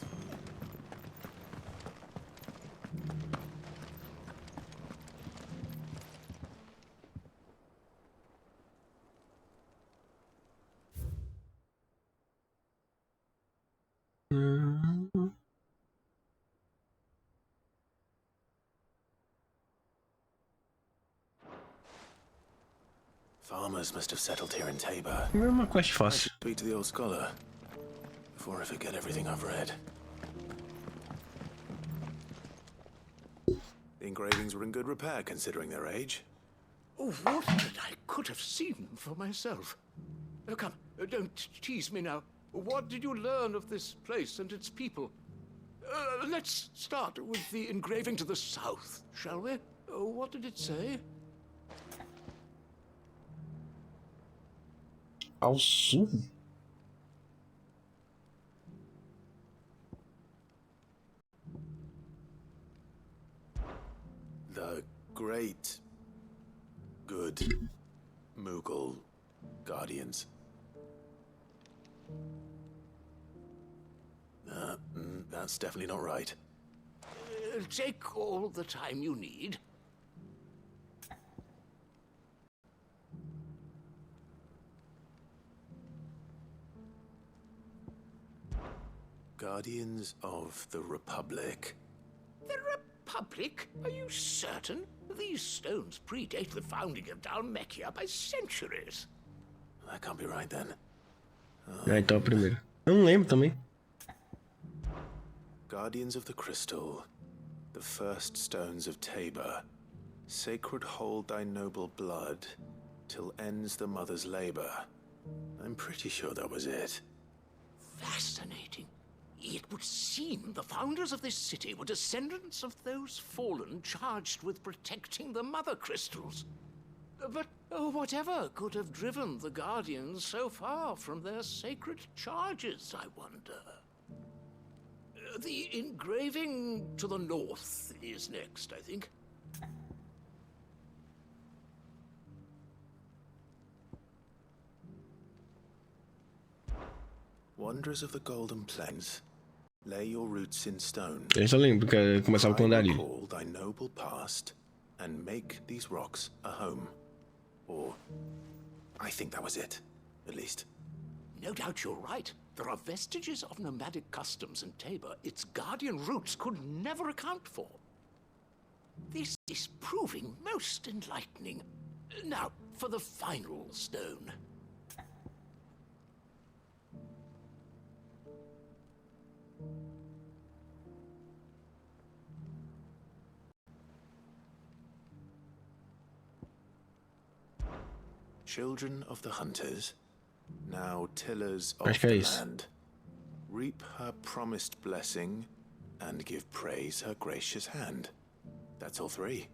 Farmers must have settled here in Tabor. É uma quest fácil. Speak to the old scholar before I forget everything I've read. The engravings were in good repair considering their age. Oh, what that I could have seen for myself. Come, don't tease me now. What did you learn of this place and its people? Let's start with the engraving to the south, shall we? What did it say? Ao sul? The great, good Mughal guardians. That's definitely not right. Take all the time you need. Guardians of the Republic. The Republic? Are you certain? These stones predate the founding of Dhalmekia by centuries. That can't be right then. Então, primeiro. Eu não lembro também. Guardians of the Crystal, the first stones of Tabor, sacred hold thy noble blood, till ends the mother's labor. I'm pretty sure that was it. Fascinating. It would seem the founders of this city were descendants of those fallen charged with protecting the mother crystals. But whatever could have driven the Guardians so far from their sacred charges, I wonder? The engraving to the north is next, I think. Wanderers of the Golden Plains, lay your roots in stone. Eu só lembro que começava com andarilho. Recall thy noble past and make these rocks a home. Or, I think that was it, at least. No doubt you're right. There are vestiges of nomadic customs in Tabor its guardian roots could never account for. This is proving most enlightening. Now, for the final stone. Children of the hunters, now tillers of Acho que é the isso. land, reap her promised blessing and give praise her gracious hand. That's all three.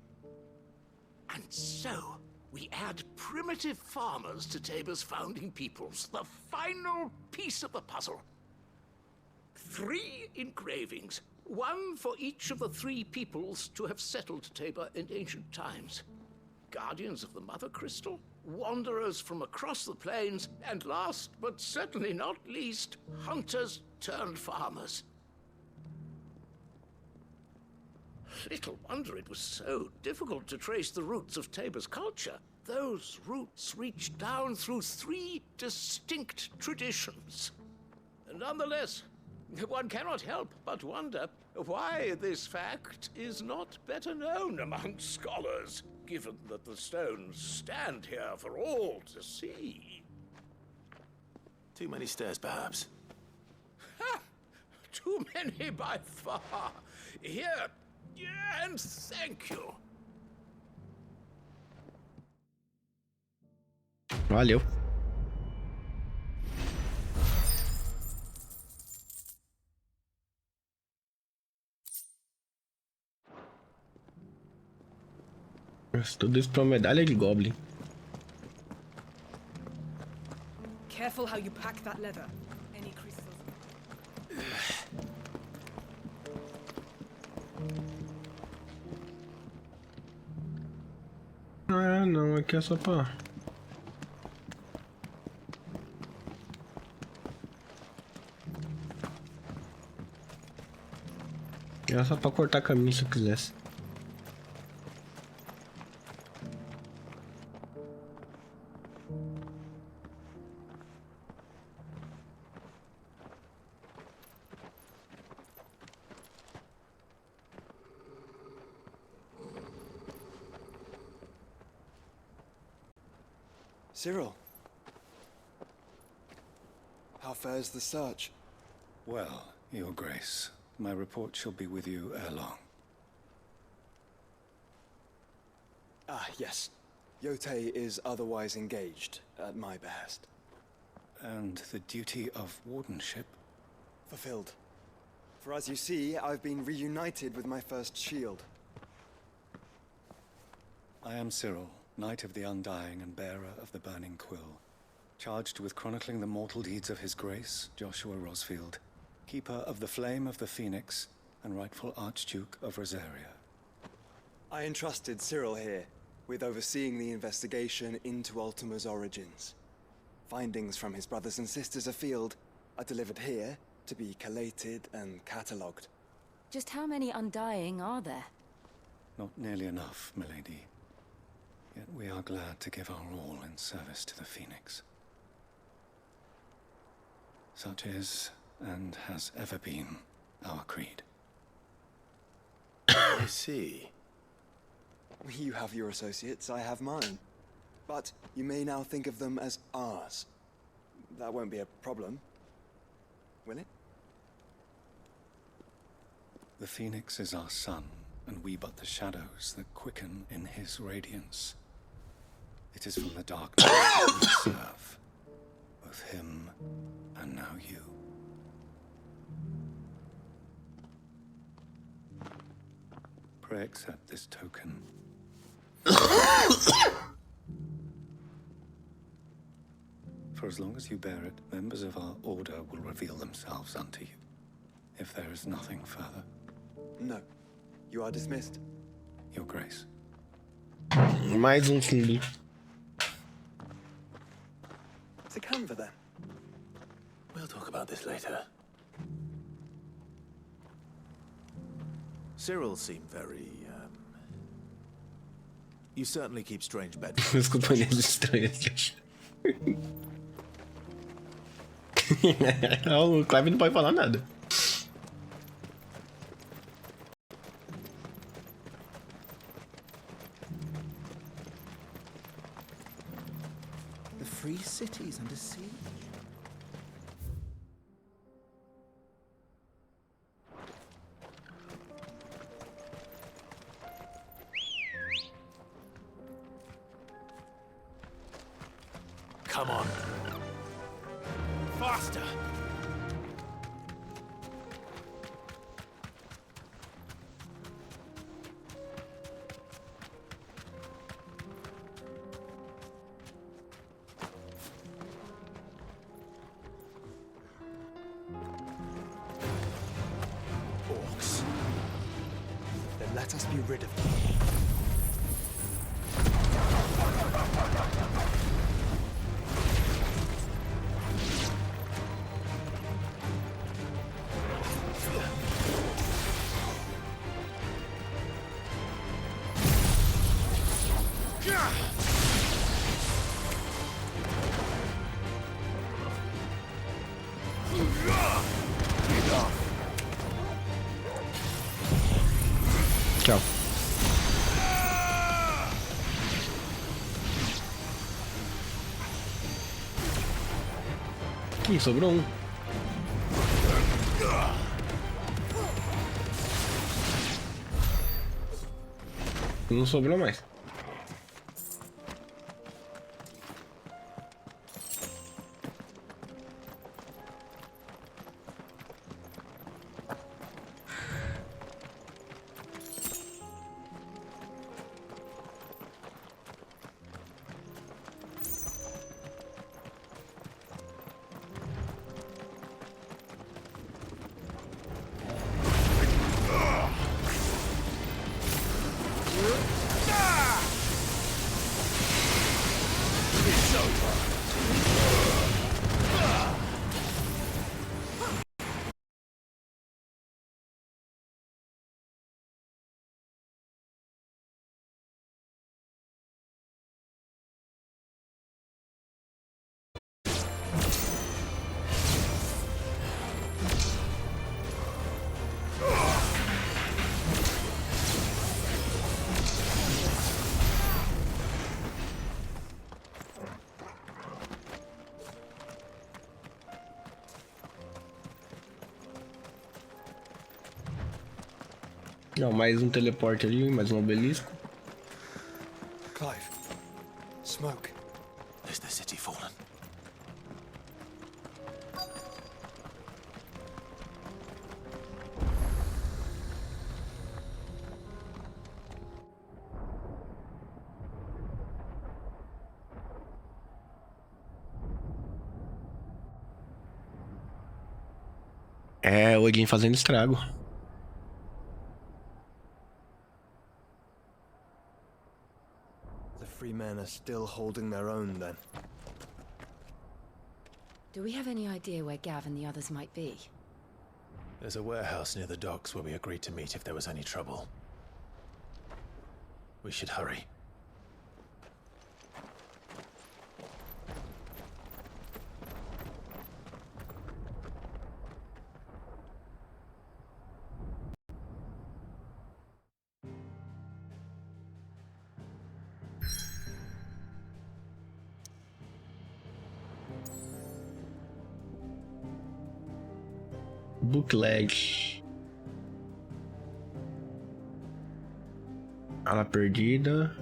And so, we add primitive farmers to Tabor's founding peoples, the final piece of the puzzle. 3 engravings, one for each of the 3 peoples to have settled Tabor in ancient times. Guardians of the Mother Crystal, wanderers from across the plains, and last but certainly not least, hunters turned farmers. Little wonder it was so difficult to trace the roots of Tabor's culture. Those roots reach down through 3 distinct traditions. Nonetheless, one cannot help but wonder why this fact is not better known among scholars, given that the stones stand here for all to see. Too many stairs, perhaps. Ha! Too many by far. Here, and thank you. Valeu. Tudo isso pra uma medalha de Goblin. Careful how you pack that leather. Any crystals. Ah, não, aqui é só pra... É só pra cortar caminho se eu quisesse. Cyril, how fares the search? Well, Your Grace, my report shall be with you ere long. Ah, yes. Yote is otherwise engaged at my behest. And the duty of wardenship? Fulfilled. For as you see, I've been reunited with my first shield. I am Cyril, Knight of the Undying and bearer of the Burning Quill, charged with chronicling the mortal deeds of His Grace, Joshua Rosfield, Keeper of the Flame of the Phoenix, and rightful Archduke of Rosaria. I entrusted Cyril here with overseeing the investigation into Ultima's origins. Findings from his brothers and sisters afield are delivered here to be collated and catalogued. Just how many Undying are there? Not nearly enough, milady. Yet we are glad to give our all in service to the Phoenix. Such is, and has ever been, our creed. I see. You have your associates, I have mine. But you may now think of them as ours. That won't be a problem, will it? The Phoenix is our sun, and we but the shadows that quicken in his radiance. It is from the darkness we serve, both him and now you. Pray accept this token. For as long as you bear it, members of our order will reveal themselves unto you. If there is nothing further. No. You are dismissed. Your Grace. Mais filho. To Canva, then. We'll talk about this later. Cyril seemed very, You certainly keep strange bedfellows. Os companheiros estranhos. O Clive não pode falar nada. The free city's under siege. Come on. Faster! Orcs. Then let us be rid of them. Tchau. Ih, sobrou um. Não sobrou mais. Não, mais um teleporte ali, mais um obelisco. smoke? Is the city fallen? É, o Odin fazendo estrago. The free men are still holding their own, then. Do we have any idea where Gav and the others might be? There's a warehouse near the docks where we agreed to meet if there was any trouble. We should hurry. Bookleg. Ala perdida.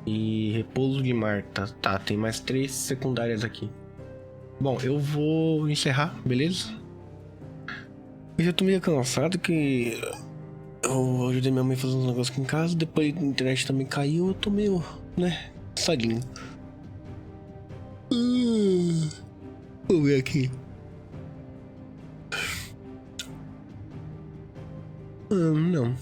E repouso de Marta. Tá, tem mais 3 secundárias aqui. Bom, eu vou encerrar, beleza? Eu já tô meio cansado que eu ajudei minha mãe a fazer uns negócios aqui em casa. Depois a internet também caiu. Eu tô meio, né, cansadinho. Vou ver aqui. Não.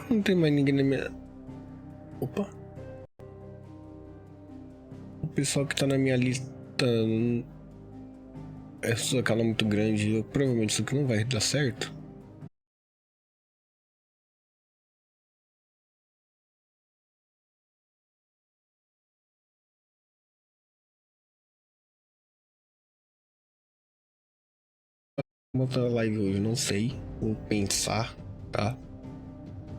Não tem mais ninguém na minha... Opa. O pessoal que tá na minha lista... Essa cala muito grande. Provavelmente isso aqui não vai dar certo. Vou botar a live hoje, não sei. Vou pensar, tá?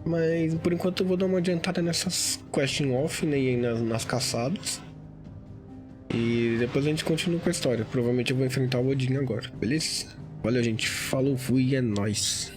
Mas por enquanto eu vou dar uma adiantada nessas question off, né? E nas caçadas. E depois a gente continua com a história. Provavelmente eu vou enfrentar o Odin agora, beleza? Valeu, gente. Falou, fui, é nóis.